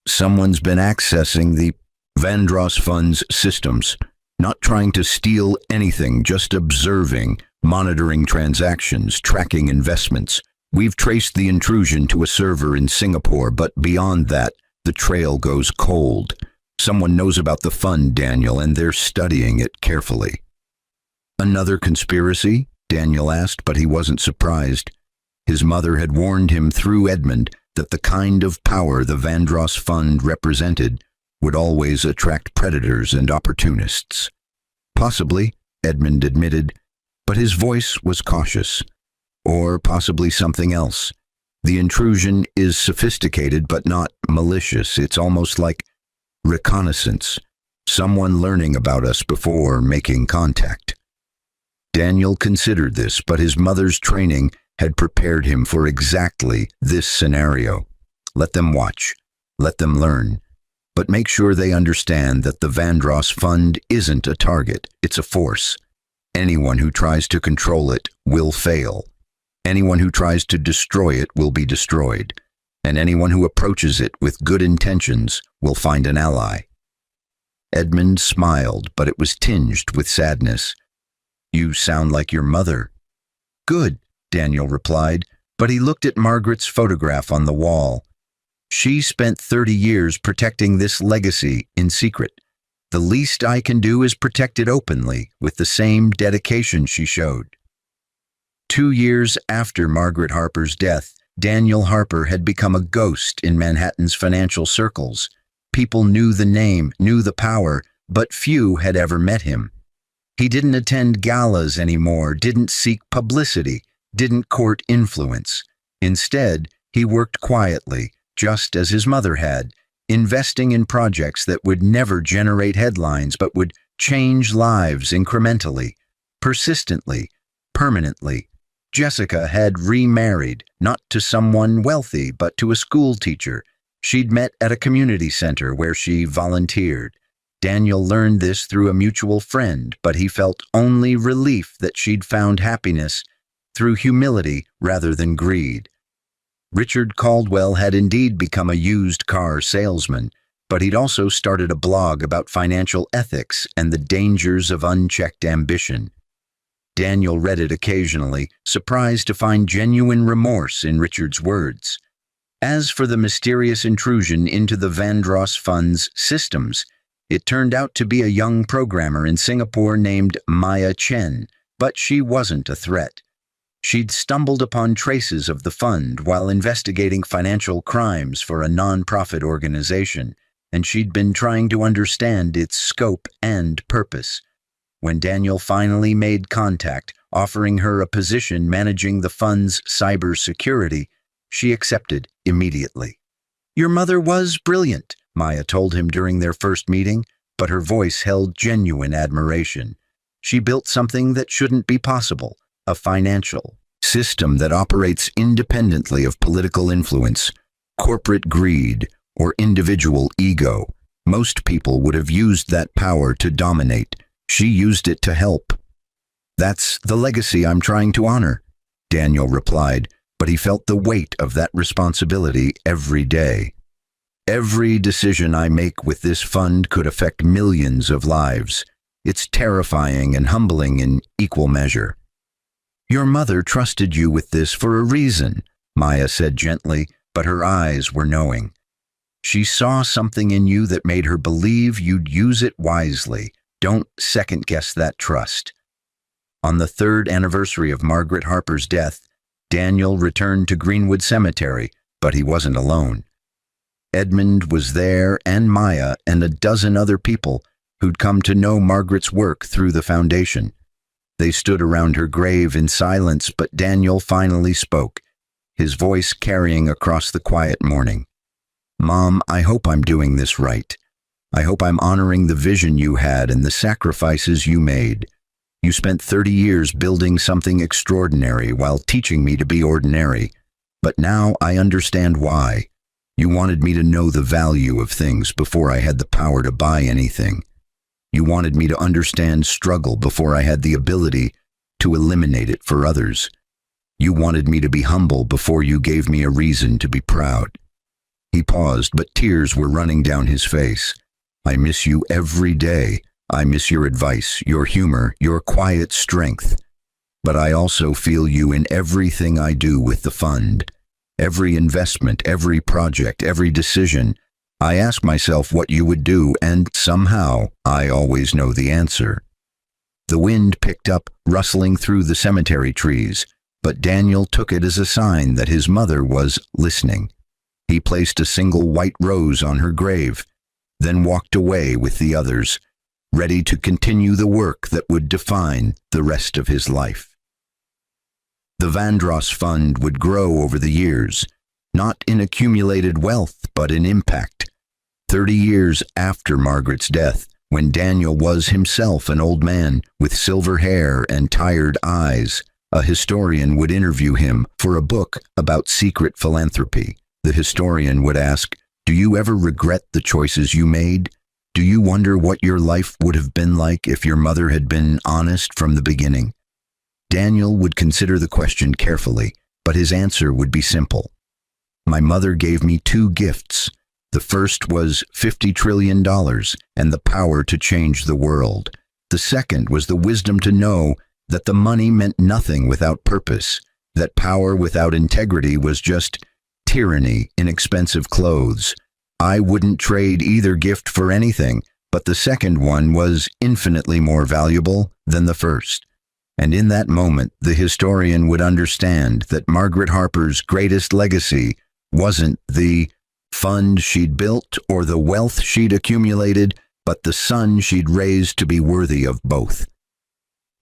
"Someone's been accessing the Vandross Fund's systems, not trying to steal anything, just observing, monitoring transactions, tracking investments. We've traced the intrusion to a server in Singapore, but beyond that, the trail goes cold. Someone knows about the fund, Daniel, and they're studying it carefully." "Another conspiracy?" Daniel asked, but he wasn't surprised. His mother had warned him through Edmund that the kind of power the Vandross Fund represented would always attract predators and opportunists. "Possibly," Edmund admitted, but his voice was cautious. "Or possibly something else. The intrusion is sophisticated but not malicious. It's almost like reconnaissance, someone learning about us before making contact." Daniel considered this, but his mother's training had prepared him for exactly this scenario. Let them watch, let them learn, but make sure they understand that the Vandross Fund isn't a target, it's a force. Anyone who tries to control it will fail. Anyone who tries to destroy it will be destroyed. And anyone who approaches it with good intentions will find an ally. Edmund smiled, but it was tinged with sadness. "You sound like your mother." "Good," Daniel replied, but he looked at Margaret's photograph on the wall. She spent 30 years protecting this legacy in secret. The least I can do is protect it openly, with the same dedication she showed. 2 years after Margaret Harper's death, Daniel Harper had become a ghost in Manhattan's financial circles. People knew the name, knew the power, but few had ever met him. He didn't attend galas anymore, didn't seek publicity, didn't court influence. Instead, he worked quietly, just as his mother had, investing in projects that would never generate headlines but would change lives incrementally, persistently, permanently. Jessica had remarried, not to someone wealthy, but to a school teacher she'd met at a community center where she volunteered. Daniel learned this through a mutual friend, but he felt only relief that she'd found happiness through humility rather than greed. Richard Caldwell had indeed become a used car salesman, but he'd also started a blog about financial ethics and the dangers of unchecked ambition. Daniel read it occasionally, surprised to find genuine remorse in Richard's words. As for the mysterious intrusion into the Vandross Fund's systems, it turned out to be a young programmer in Singapore named Maya Chen, but she wasn't a threat. She'd stumbled upon traces of the fund while investigating financial crimes for a non-profit organization, and she'd been trying to understand its scope and purpose. When Daniel finally made contact, offering her a position managing the fund's cybersecurity, she accepted immediately. "Your mother was brilliant," Maya told him during their first meeting, but her voice held genuine admiration. "She built something that shouldn't be possible, a financial system that operates independently of political influence, corporate greed, or individual ego. Most people would have used that power to dominate. She used it to help." "That's the legacy I'm trying to honor," Daniel replied, but he felt the weight of that responsibility every day. "Every decision I make with this fund could affect millions of lives. It's terrifying and humbling in equal measure." "Your mother trusted you with this for a reason," Maya said gently, but her eyes were knowing. "She saw something in you that made her believe you'd use it wisely. Don't second-guess that trust." On the 3rd anniversary of Margaret Harper's death, Daniel returned to Greenwood Cemetery, but he wasn't alone. Edmund was there, and Maya, and a dozen other people who'd come to know Margaret's work through the foundation. They stood around her grave in silence, but Daniel finally spoke, his voice carrying across the quiet morning. "Mom, I hope I'm doing this right. I hope I'm honoring the vision you had and the sacrifices you made. You spent 30 years building something extraordinary while teaching me to be ordinary. But now I understand why. You wanted me to know the value of things before I had the power to buy anything. You wanted me to understand struggle before I had the ability to eliminate it for others. You wanted me to be humble before you gave me a reason to be proud." He paused, but tears were running down his face. "I miss you every day. I miss your advice, your humor, your quiet strength. But I also feel you in everything I do with the fund. Every investment, every project, every decision. I ask myself what you would do, and somehow I always know the answer." The wind picked up, rustling through the cemetery trees, but Daniel took it as a sign that his mother was listening. He placed a single white rose on her grave, then walked away with the others, ready to continue the work that would define the rest of his life. The Vandross Fund would grow over the years, not in accumulated wealth, but in impact. 30 years after Margaret's death, when Daniel was himself an old man with silver hair and tired eyes, a historian would interview him for a book about secret philanthropy. The historian would ask, "Do you ever regret the choices you made? Do you wonder what your life would have been like if your mother had been honest from the beginning?" Daniel would consider the question carefully, but his answer would be simple. "My mother gave me 2 gifts. The first was $50 trillion and the power to change the world. The second was the wisdom to know that the money meant nothing without purpose, that power without integrity was just tyranny in expensive clothes. I wouldn't trade either gift for anything, but the second one was infinitely more valuable than the first." And in that moment, the historian would understand that Margaret Harper's greatest legacy wasn't the fund she'd built or the wealth she'd accumulated, but the son she'd raised to be worthy of both.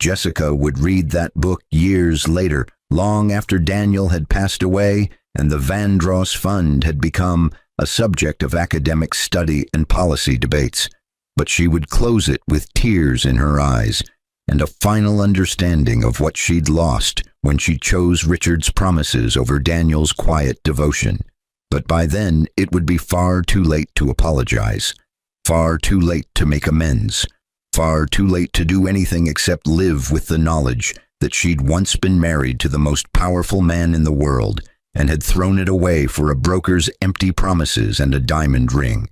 Jessica would read that book years later, long after Daniel had passed away and the Vandross Fund had become a subject of academic study and policy debates. But she would close it with tears in her eyes and a final understanding of what she'd lost when she chose Richard's promises over Daniel's quiet devotion. But by then, it would be far too late to apologize, far too late to make amends, far too late to do anything except live with the knowledge that she'd once been married to the most powerful man in the world and had thrown it away for a broker's empty promises and a diamond ring.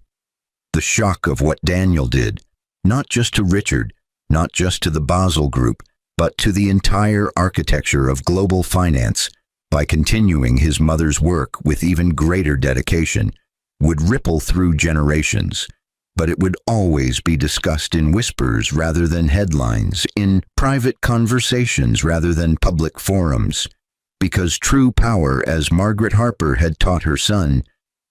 The shock of what Daniel did, not just to Richard, not just to the Basel Group, but to the entire architecture of global finance by continuing his mother's work with even greater dedication, would ripple through generations, but it would always be discussed in whispers rather than headlines, in private conversations rather than public forums, because true power, as Margaret Harper had taught her son,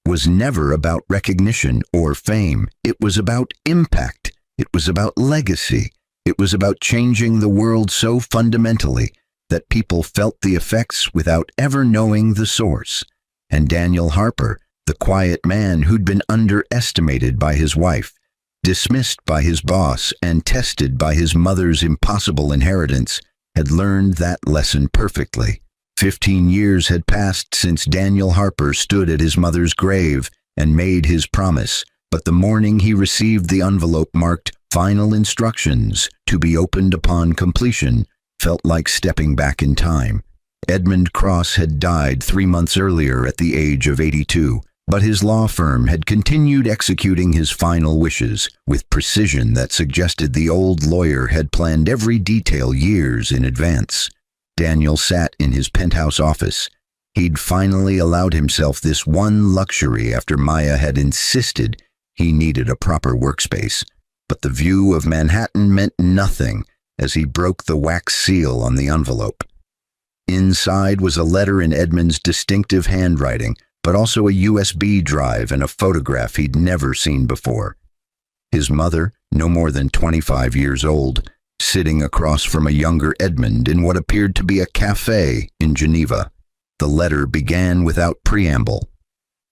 was never about recognition or fame. It was about impact. It was about legacy. It was about changing the world so fundamentally that people felt the effects without ever knowing the source. And Daniel Harper, the quiet man who'd been underestimated by his wife, dismissed by his boss, and tested by his mother's impossible inheritance, had learned that lesson perfectly. 15 years had passed since Daniel Harper stood at his mother's grave and made his promise, but the morning he received the envelope marked "Final Instructions to be opened upon completion" felt like stepping back in time. Edmund Cross had died 3 months earlier at the age of 82, but his law firm had continued executing his final wishes with precision that suggested the old lawyer had planned every detail years in advance. Daniel sat in his penthouse office. He'd finally allowed himself this one luxury after Maya had insisted he needed a proper workspace. But the view of Manhattan meant nothing as he broke the wax seal on the envelope. Inside was a letter in Edmund's distinctive handwriting, but also a USB drive and a photograph he'd never seen before. His mother, no more than 25 years old, sitting across from a younger Edmund in what appeared to be a cafe in Geneva. The letter began without preamble.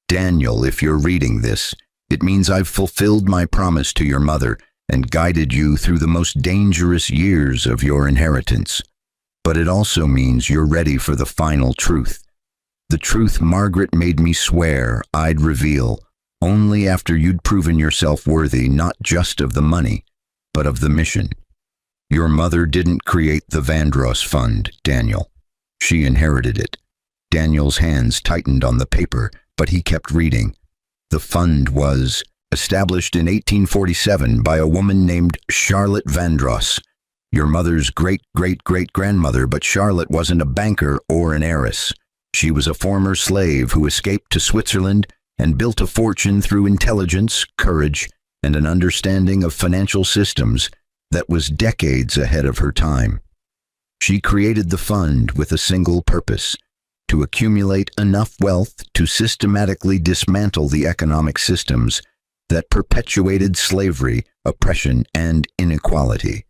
"Daniel, if you're reading this, it means I've fulfilled my promise to your mother and guided you through the most dangerous years of your inheritance. But it also means you're ready for the final truth. The truth Margaret made me swear I'd reveal only after you'd proven yourself worthy not just of the money, but of the mission. Your mother didn't create the Vandross Fund, Daniel. She inherited it." Daniel's hands tightened on the paper, but he kept reading. The fund was established in 1847 by a woman named Charlotte Vandross, your mother's great-great-great-grandmother, but Charlotte wasn't a banker or an heiress. She was a former slave who escaped to Switzerland and built a fortune through intelligence, courage, and an understanding of financial systems that was decades ahead of her time. She created the fund with a single purpose: to accumulate enough wealth to systematically dismantle the economic systems that perpetuated slavery, oppression, and inequality.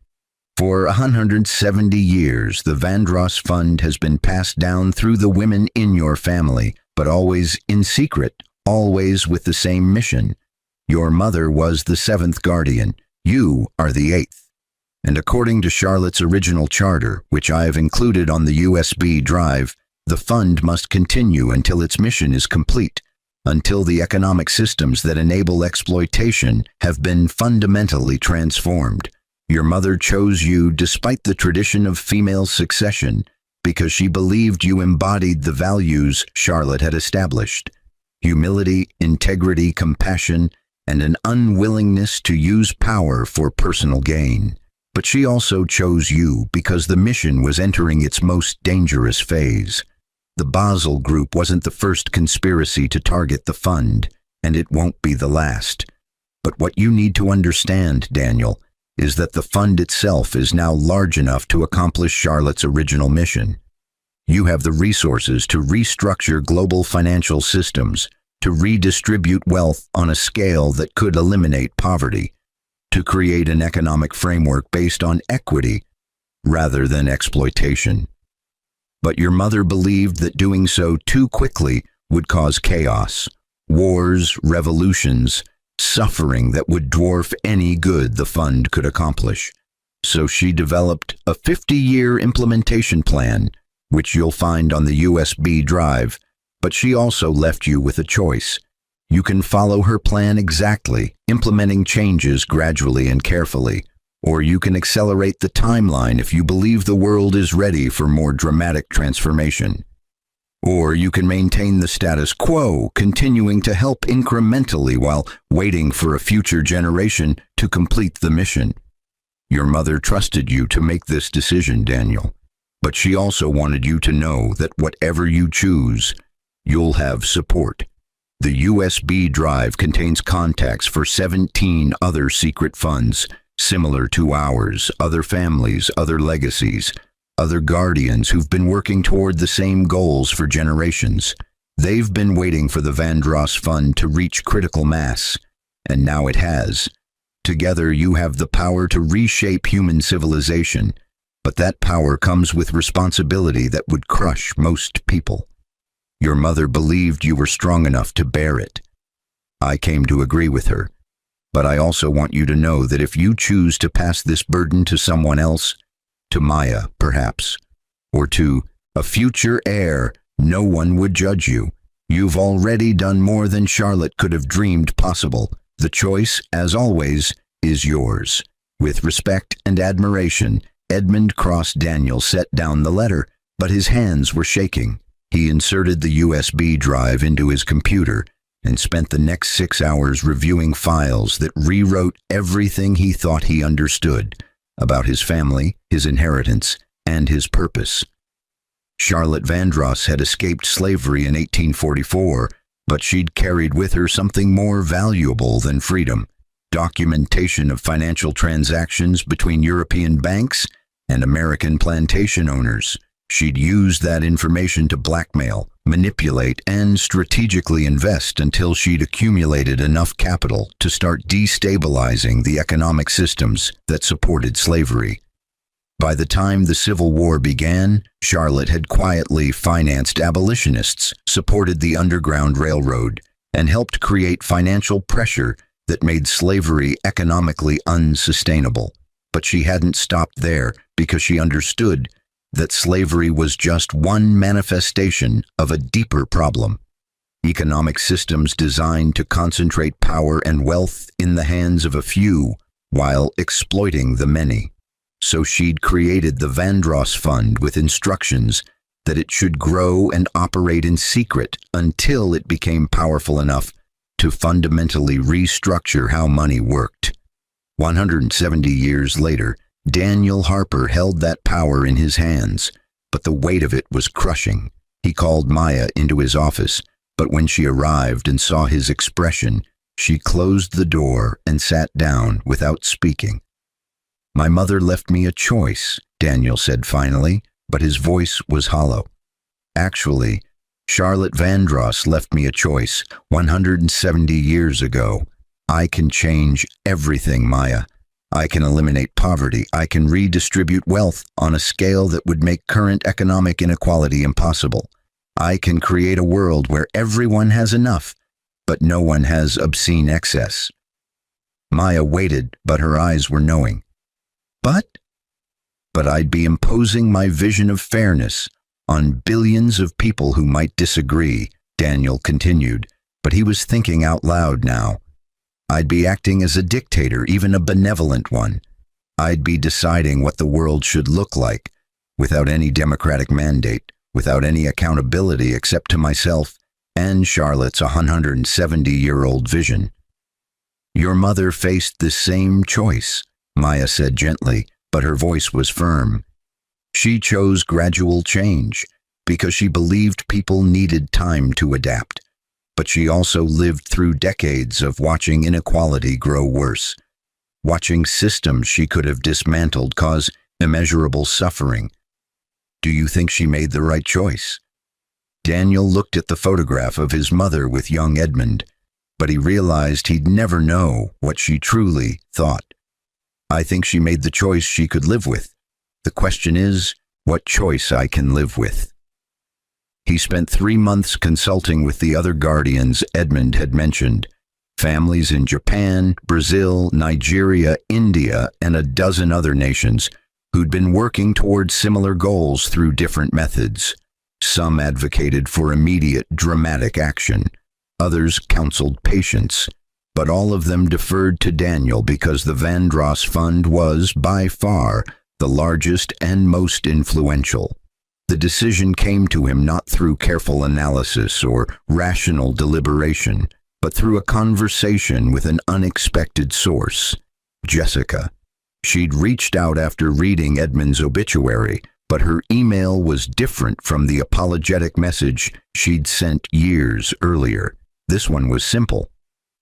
For 170 years, the Vandross Fund has been passed down through the women in your family, but always in secret, always with the same mission. Your mother was the seventh guardian. You are the eighth. And according to Charlotte's original charter, which I have included on the USB drive, the fund must continue until its mission is complete, until the economic systems that enable exploitation have been fundamentally transformed. Your mother chose you despite the tradition of female succession because she believed you embodied the values Charlotte had established: humility, integrity, compassion, and an unwillingness to use power for personal gain. But she also chose you because the mission was entering its most dangerous phase. The Basel Group wasn't the first conspiracy to target the fund, and it won't be the last. But what you need to understand, Daniel, is that the fund itself is now large enough to accomplish Charlotte's original mission. You have the resources to restructure global financial systems, to redistribute wealth on a scale that could eliminate poverty, to create an economic framework based on equity rather than exploitation. But your mother believed that doing so too quickly would cause chaos, wars, revolutions, suffering that would dwarf any good the fund could accomplish. So she developed a 50-year implementation plan, which you'll find on the USB drive, but she also left you with a choice. You can follow her plan exactly, implementing changes gradually and carefully, or you can accelerate the timeline if you believe the world is ready for more dramatic transformation. Or you can maintain the status quo, continuing to help incrementally while waiting for a future generation to complete the mission. Your mother trusted you to make this decision, Daniel. But she also wanted you to know that whatever you choose, you'll have support. The USB drive contains contacts for 17 other secret funds, similar to ours, other families, other legacies, other guardians who've been working toward the same goals for generations. They've been waiting for the Vandross Fund to reach critical mass, and now it has. Together you have the power to reshape human civilization, but that power comes with responsibility that would crush most people. Your mother believed you were strong enough to bear it. I came to agree with her, but I also want you to know that if you choose to pass this burden to someone else, to Maya, perhaps, or to a future heir, no one would judge you. You've already done more than Charlotte could have dreamed possible. The choice, as always, is yours. With respect and admiration, Edmund Cross Daniel set down the letter, but his hands were shaking. He inserted the USB drive into his computer and spent the next 6 hours reviewing files that rewrote everything he thought he understood about his family, his inheritance, and his purpose. Charlotte Vandross had escaped slavery in 1844, but she'd carried with her something more valuable than freedom: documentation of financial transactions between European banks and American plantation owners. She'd used that information to blackmail, manipulate, and strategically invest until she'd accumulated enough capital to start destabilizing the economic systems that supported slavery. By the time the Civil War began, Charlotte had quietly financed abolitionists, supported the Underground Railroad, and helped create financial pressure that made slavery economically unsustainable. But she hadn't stopped there, because she understood that slavery was just one manifestation of a deeper problem: economic systems designed to concentrate power and wealth in the hands of a few while exploiting the many. So she'd created the Vandross Fund with instructions that it should grow and operate in secret until it became powerful enough to fundamentally restructure how money worked. 170 years later, Daniel Harper held that power in his hands, but the weight of it was crushing. He called Maya into his office, but when she arrived and saw his expression, she closed the door and sat down without speaking. "My mother left me a choice," Daniel said finally, but his voice was hollow. "Actually, Charlotte Vandross left me a choice 170 years ago. I can change everything, Maya. I can eliminate poverty. I can redistribute wealth on a scale that would make current economic inequality impossible. I can create a world where everyone has enough, but no one has obscene excess." Maya waited, but her eyes were knowing. But I'd be imposing my vision of fairness on billions of people who might disagree, Daniel continued, but he was thinking out loud now. I'd be acting as a dictator, even a benevolent one. I'd be deciding what the world should look like, without any democratic mandate, without any accountability except to myself and Charlotte's 170-year-old vision. "Your mother faced the same choice," Maya said gently, but her voice was firm. "She chose gradual change because she believed people needed time to adapt. But she also lived through decades of watching inequality grow worse, watching systems she could have dismantled cause immeasurable suffering. Do you think she made the right choice?" Daniel looked at the photograph of his mother with young Edmund, but he realized he'd never know what she truly thought. "I think she made the choice she could live with. The question is, what choice I can live with." He spent 3 months consulting with the other guardians Edmund had mentioned, families in Japan, Brazil, Nigeria, India, and a dozen other nations who'd been working towards similar goals through different methods. Some advocated for immediate, dramatic action. Others counseled patience. But all of them deferred to Daniel because the Vandross Fund was, by far, the largest and most influential. The decision came to him not through careful analysis or rational deliberation, but through a conversation with an unexpected source: Jessica. She'd reached out after reading Edmund's obituary, but her email was different from the apologetic message she'd sent years earlier. This one was simple.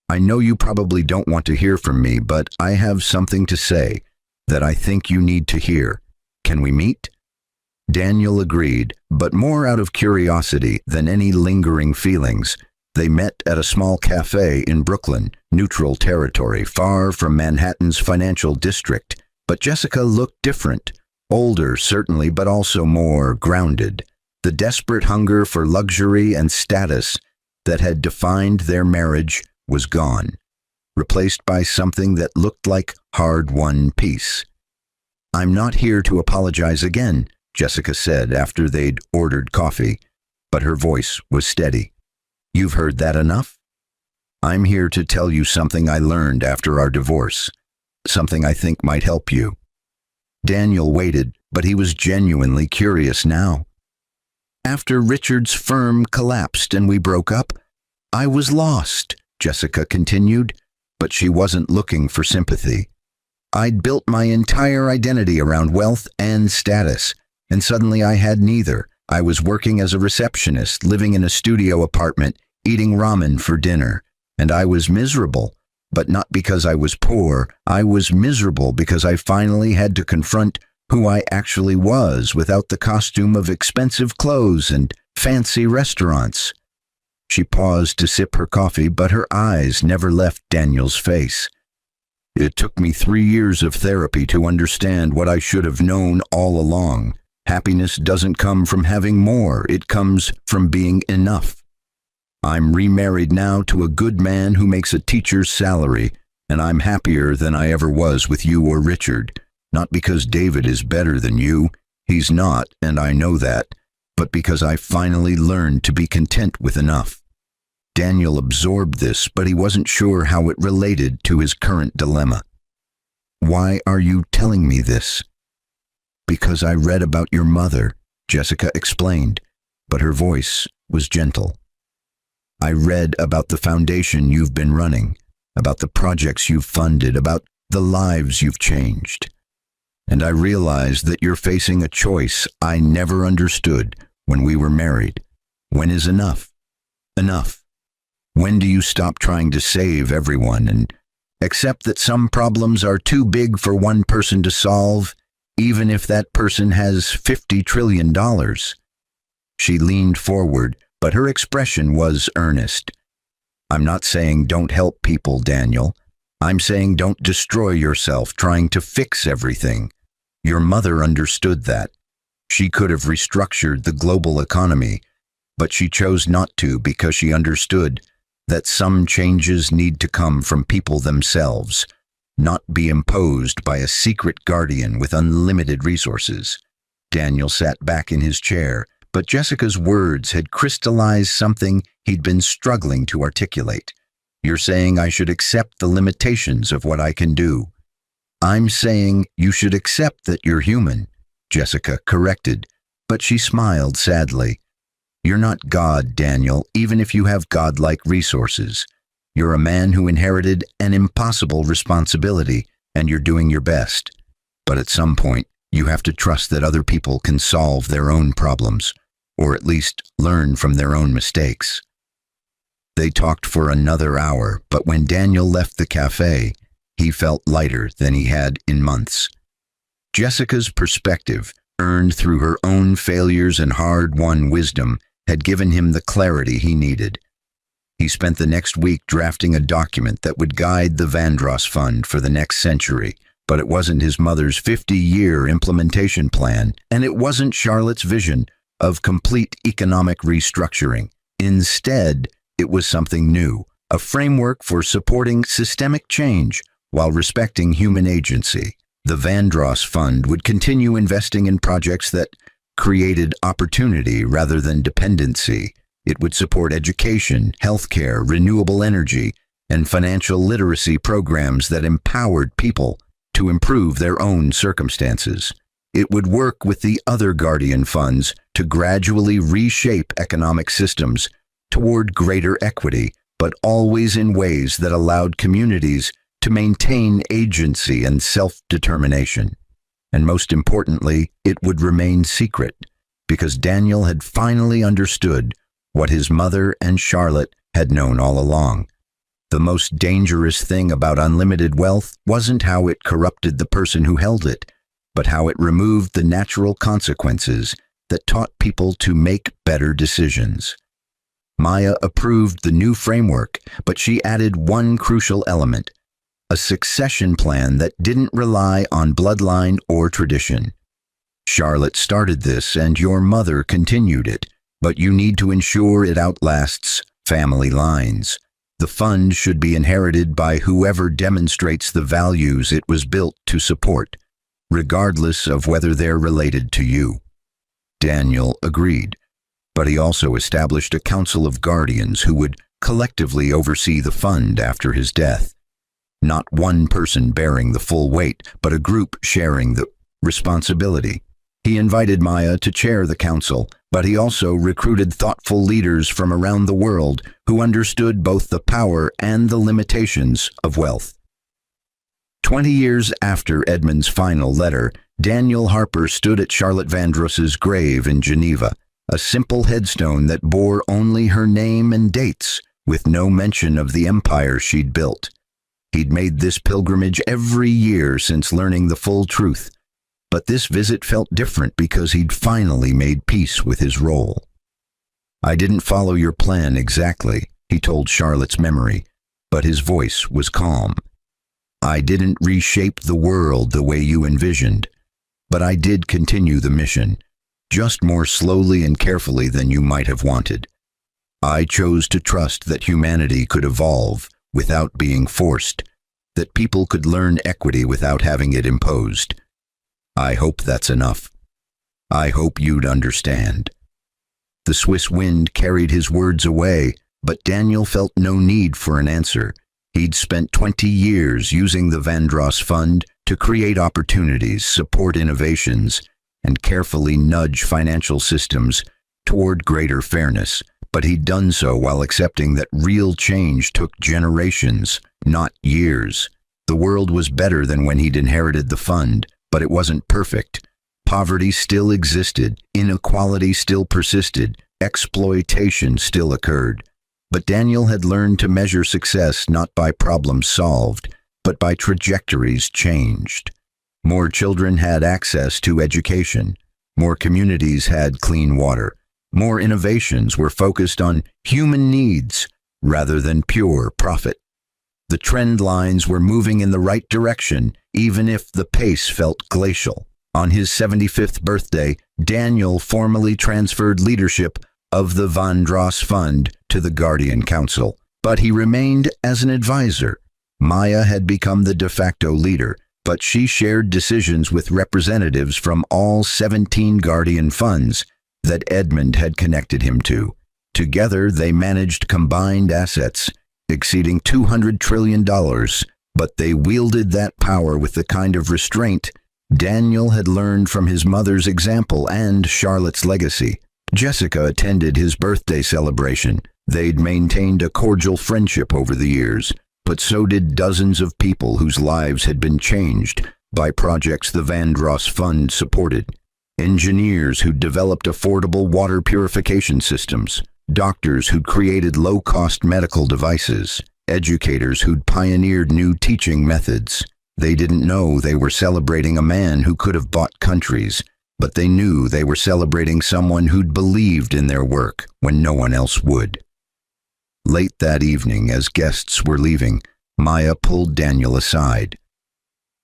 I know you probably don't want to hear from me, but I have something to say that I think you need to hear. Can we meet? Daniel agreed, but more out of curiosity than any lingering feelings. They met at a small cafe in Brooklyn, neutral territory, far from Manhattan's financial district. But Jessica looked different. Older, certainly, but also more grounded. The desperate hunger for luxury and status that had defined their marriage was gone, replaced by something that looked like hard-won peace. I'm not here to apologize again, Jessica said after they'd ordered coffee, but her voice was steady. You've heard that enough? I'm here to tell you something I learned after our divorce, something I think might help you. Daniel waited, but he was genuinely curious now. After Richard's firm collapsed and we broke up, I was lost, Jessica continued, but she wasn't looking for sympathy. I'd built my entire identity around wealth and status, and suddenly I had neither. I was working as a receptionist, living in a studio apartment, eating ramen for dinner, and I was miserable. But not because I was poor. I was miserable because I finally had to confront who I actually was without the costume of expensive clothes and fancy restaurants. She paused to sip her coffee, but her eyes never left Daniel's face. It took me 3 years of therapy to understand what I should have known all along. Happiness doesn't come from having more, it comes from being enough. I'm remarried now to a good man who makes a teacher's salary, and I'm happier than I ever was with you or Richard. Not because David is better than you, he's not, and I know that, but because I finally learned to be content with enough. Daniel absorbed this, but he wasn't sure how it related to his current dilemma. Why are you telling me this? Because I read about your mother, Jessica explained, but her voice was gentle. I read about the foundation you've been running, about the projects you've funded, about the lives you've changed. And I realized that you're facing a choice I never understood when we were married. When is enough? Enough. When do you stop trying to save everyone and accept that some problems are too big for one person to solve, even if that person has $50 trillion? She leaned forward, but her expression was earnest. I'm not saying don't help people, Daniel. I'm saying don't destroy yourself trying to fix everything. Your mother understood that. She could have restructured the global economy, but she chose not to because she understood that some changes need to come from people themselves, not be imposed by a secret guardian with unlimited resources. Daniel sat back in his chair, but Jessica's words had crystallized something he'd been struggling to articulate. You're saying I should accept the limitations of what I can do. I'm saying you should accept that you're human, Jessica corrected, but she smiled sadly. You're not God, Daniel, even if you have godlike resources. You're a man who inherited an impossible responsibility, and you're doing your best. But at some point, you have to trust that other people can solve their own problems, or at least learn from their own mistakes. They talked for another hour, but when Daniel left the cafe, he felt lighter than he had in months. Jessica's perspective, earned through her own failures and hard-won wisdom, had given him the clarity he needed. He spent the next week drafting a document that would guide the Vandross Fund for the next century, but it wasn't his mother's 50-year implementation plan, and it wasn't Charlotte's vision of complete economic restructuring. Instead, it was something new, a framework for supporting systemic change while respecting human agency. The Vandross Fund would continue investing in projects that created opportunity rather than dependency. It would support education, healthcare, renewable energy, and financial literacy programs that empowered people to improve their own circumstances. It would work with the other Guardian funds to gradually reshape economic systems toward greater equity, but always in ways that allowed communities to maintain agency and self-determination. And most importantly, it would remain secret, because Daniel had finally understood what his mother and Charlotte had known all along. The most dangerous thing about unlimited wealth wasn't how it corrupted the person who held it, but how it removed the natural consequences that taught people to make better decisions. Maya approved the new framework, but she added one crucial element: a succession plan that didn't rely on bloodline or tradition. Charlotte started this and your mother continued it, but you need to ensure it outlasts family lines. The fund should be inherited by whoever demonstrates the values it was built to support, regardless of whether they're related to you. Daniel agreed, but he also established a council of guardians who would collectively oversee the fund after his death. Not one person bearing the full weight, but a group sharing the responsibility. He invited Maya to chair the council, but he also recruited thoughtful leaders from around the world who understood both the power and the limitations of wealth. 20 years after Edmund's final letter, Daniel Harper stood at Charlotte Vandross's grave in Geneva, a simple headstone that bore only her name and dates, with no mention of the empire she'd built. He'd made this pilgrimage every year since learning the full truth, but this visit felt different because he'd finally made peace with his role. "I didn't follow your plan exactly," he told Charlotte's memory, but his voice was calm. "I didn't reshape the world the way you envisioned, but I did continue the mission, just more slowly and carefully than you might have wanted. I chose to trust that humanity could evolve without being forced, that people could learn equity without having it imposed. I hope that's enough. I hope you'd understand." The Swiss wind carried his words away, but Daniel felt no need for an answer. He'd spent 20 years using the Vandross Fund to create opportunities, support innovations, and carefully nudge financial systems toward greater fairness. But he'd done so while accepting that real change took generations, not years. The world was better than when he'd inherited the fund, but it wasn't perfect. Poverty still existed, inequality still persisted, exploitation still occurred. But Daniel had learned to measure success not by problems solved, but by trajectories changed. More children had access to education. More communities had clean water. More innovations were focused on human needs rather than pure profit. The trend lines were moving in the right direction, even if the pace felt glacial. On his 75th birthday, Daniel formally transferred leadership of the Vandross Fund to the Guardian Council, but he remained as an advisor. Maya had become the de facto leader, but she shared decisions with representatives from all 17 Guardian funds that Edmund had connected him to. Together, they managed combined assets exceeding $200 trillion, but they wielded that power with the kind of restraint Daniel had learned from his mother's example and Charlotte's legacy. Jessica attended his birthday celebration. They'd maintained a cordial friendship over the years, but so did dozens of people whose lives had been changed by projects the Vandross Fund supported. Engineers who'd developed affordable water purification systems, doctors who'd created low-cost medical devices, educators who'd pioneered new teaching methods. They didn't know they were celebrating a man who could have bought countries, but they knew they were celebrating someone who'd believed in their work when no one else would. Late that evening, as guests were leaving, Maya pulled Daniel aside.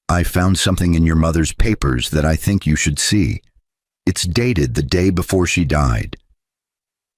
"I found something in your mother's papers that I think you should see. It's dated the day before she died."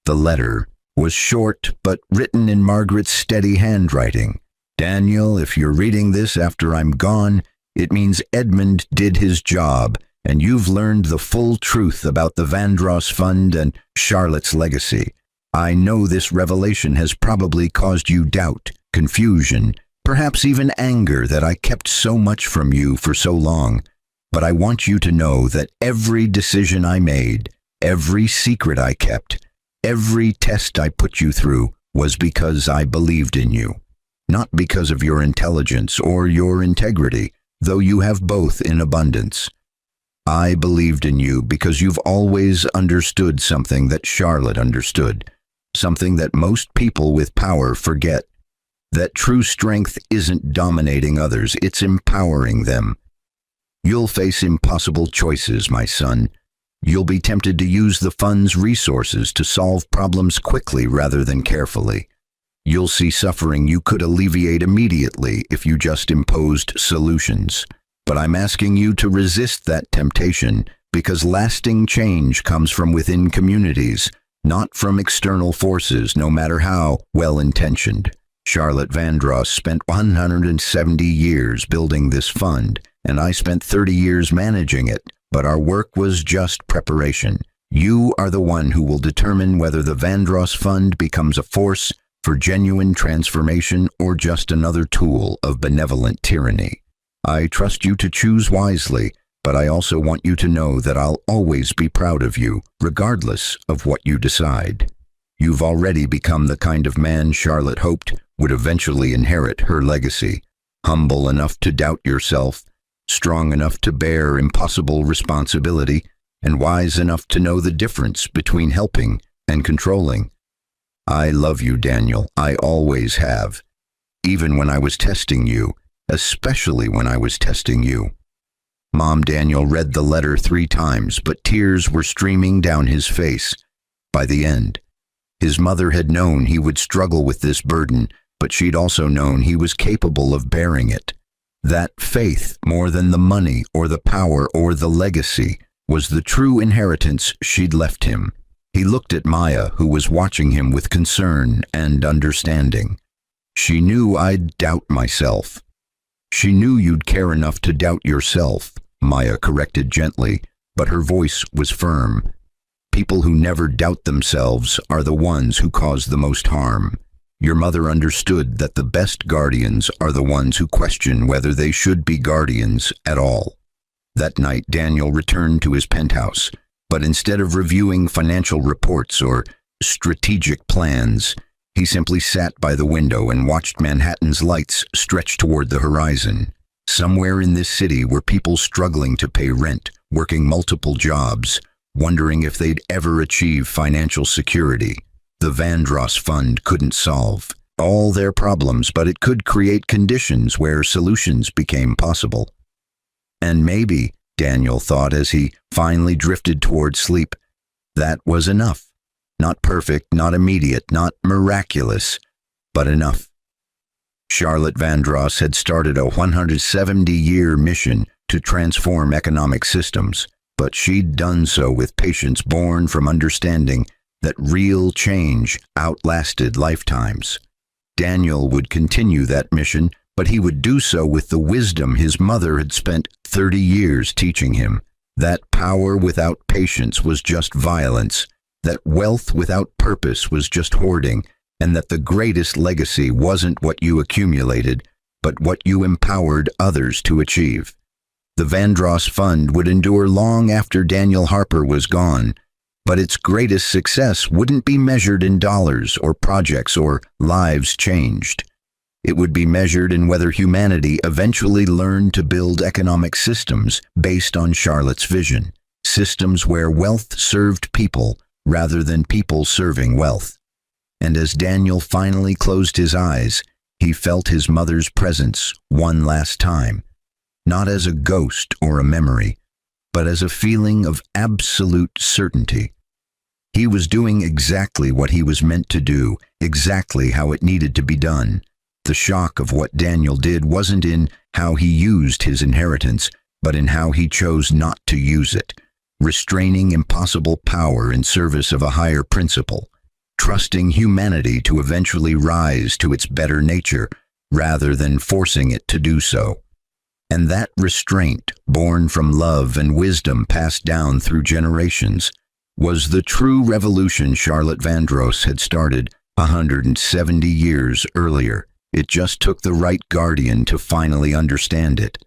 The letter was short but written in Margaret's steady handwriting. "Daniel, if you're reading this after I'm gone, it means Edmund did his job, and you've learned the full truth about the Vandross Fund and Charlotte's legacy. I know this revelation has probably caused you doubt, confusion, perhaps even anger that I kept so much from you for so long. But I want you to know that every decision I made, every secret I kept, every test I put you through was because I believed in you. not because of your intelligence or your integrity, though you have both in abundance. I believed in you because you've always understood something that Charlotte understood, something that most people with power forget, that true strength isn't dominating others, it's empowering them. You'll face impossible choices, my son. You'll be tempted to use the fund's resources to solve problems quickly rather than carefully. You'll see suffering you could alleviate immediately if you just imposed solutions. But I'm asking you to resist that temptation because lasting change comes from within communities, not from external forces, no matter how well-intentioned. Charlotte Vandross spent 170 years building this fund, and I spent 30 years managing it, but our work was just preparation. You are the one who will determine whether the Vandross Fund becomes a force for genuine transformation or just another tool of benevolent tyranny. I trust you to choose wisely, but I also want you to know that I'll always be proud of you, regardless of what you decide. You've already become the kind of man Charlotte hoped would eventually inherit her legacy, humble enough to doubt yourself, strong enough to bear impossible responsibility, and wise enough to know the difference between helping and controlling. I love you, Daniel. I always have. Even when I was testing you, especially when I was testing you. Mom Daniel read the letter 3 times, but tears were streaming down his face. By the end, his mother had known he would struggle with this burden, but she'd also known he was capable of bearing it. That faith, more than the money or the power or the legacy, was the true inheritance she'd left him. He looked at Maya, who was watching him with concern and understanding. She knew I'd doubt myself. She knew you'd care enough to doubt yourself, Maya corrected gently, but her voice was firm. People who never doubt themselves are the ones who cause the most harm. Your mother understood that the best guardians are the ones who question whether they should be guardians at all. That night, Daniel returned to his penthouse, but instead of reviewing financial reports or strategic plans, he simply sat by the window and watched Manhattan's lights stretch toward the horizon. Somewhere in this city were people struggling to pay rent, working multiple jobs, wondering if they'd ever achieve financial security. The Vandross Fund couldn't solve all their problems, but it could create conditions where solutions became possible. And maybe, Daniel thought as he finally drifted toward sleep, that was enough. Not perfect, not immediate, not miraculous, but enough. Charlotte Vandross had started a 170-year mission to transform economic systems, but she'd done so with patience born from understanding that real change outlasted lifetimes. Daniel would continue that mission, but he would do so with the wisdom his mother had spent 30 years teaching him. That power without patience was just violence, that wealth without purpose was just hoarding, and that the greatest legacy wasn't what you accumulated, but what you empowered others to achieve. The Vandross Fund would endure long after Daniel Harper was gone, but its greatest success wouldn't be measured in dollars or projects or lives changed. It would be measured in whether humanity eventually learned to build economic systems based on Charlotte's vision, systems where wealth served people rather than people serving wealth. And as Daniel finally closed his eyes, he felt his mother's presence one last time, not as a ghost or a memory, but as a feeling of absolute certainty. He was doing exactly what he was meant to do, exactly how it needed to be done. The shock of what Daniel did wasn't in how he used his inheritance, but in how he chose not to use it, restraining impossible power in service of a higher principle, trusting humanity to eventually rise to its better nature rather than forcing it to do so. And that restraint, born from love and wisdom passed down through generations, was the true revolution Charlotte Vandross had started 170 years earlier. It just took the right guardian to finally understand it.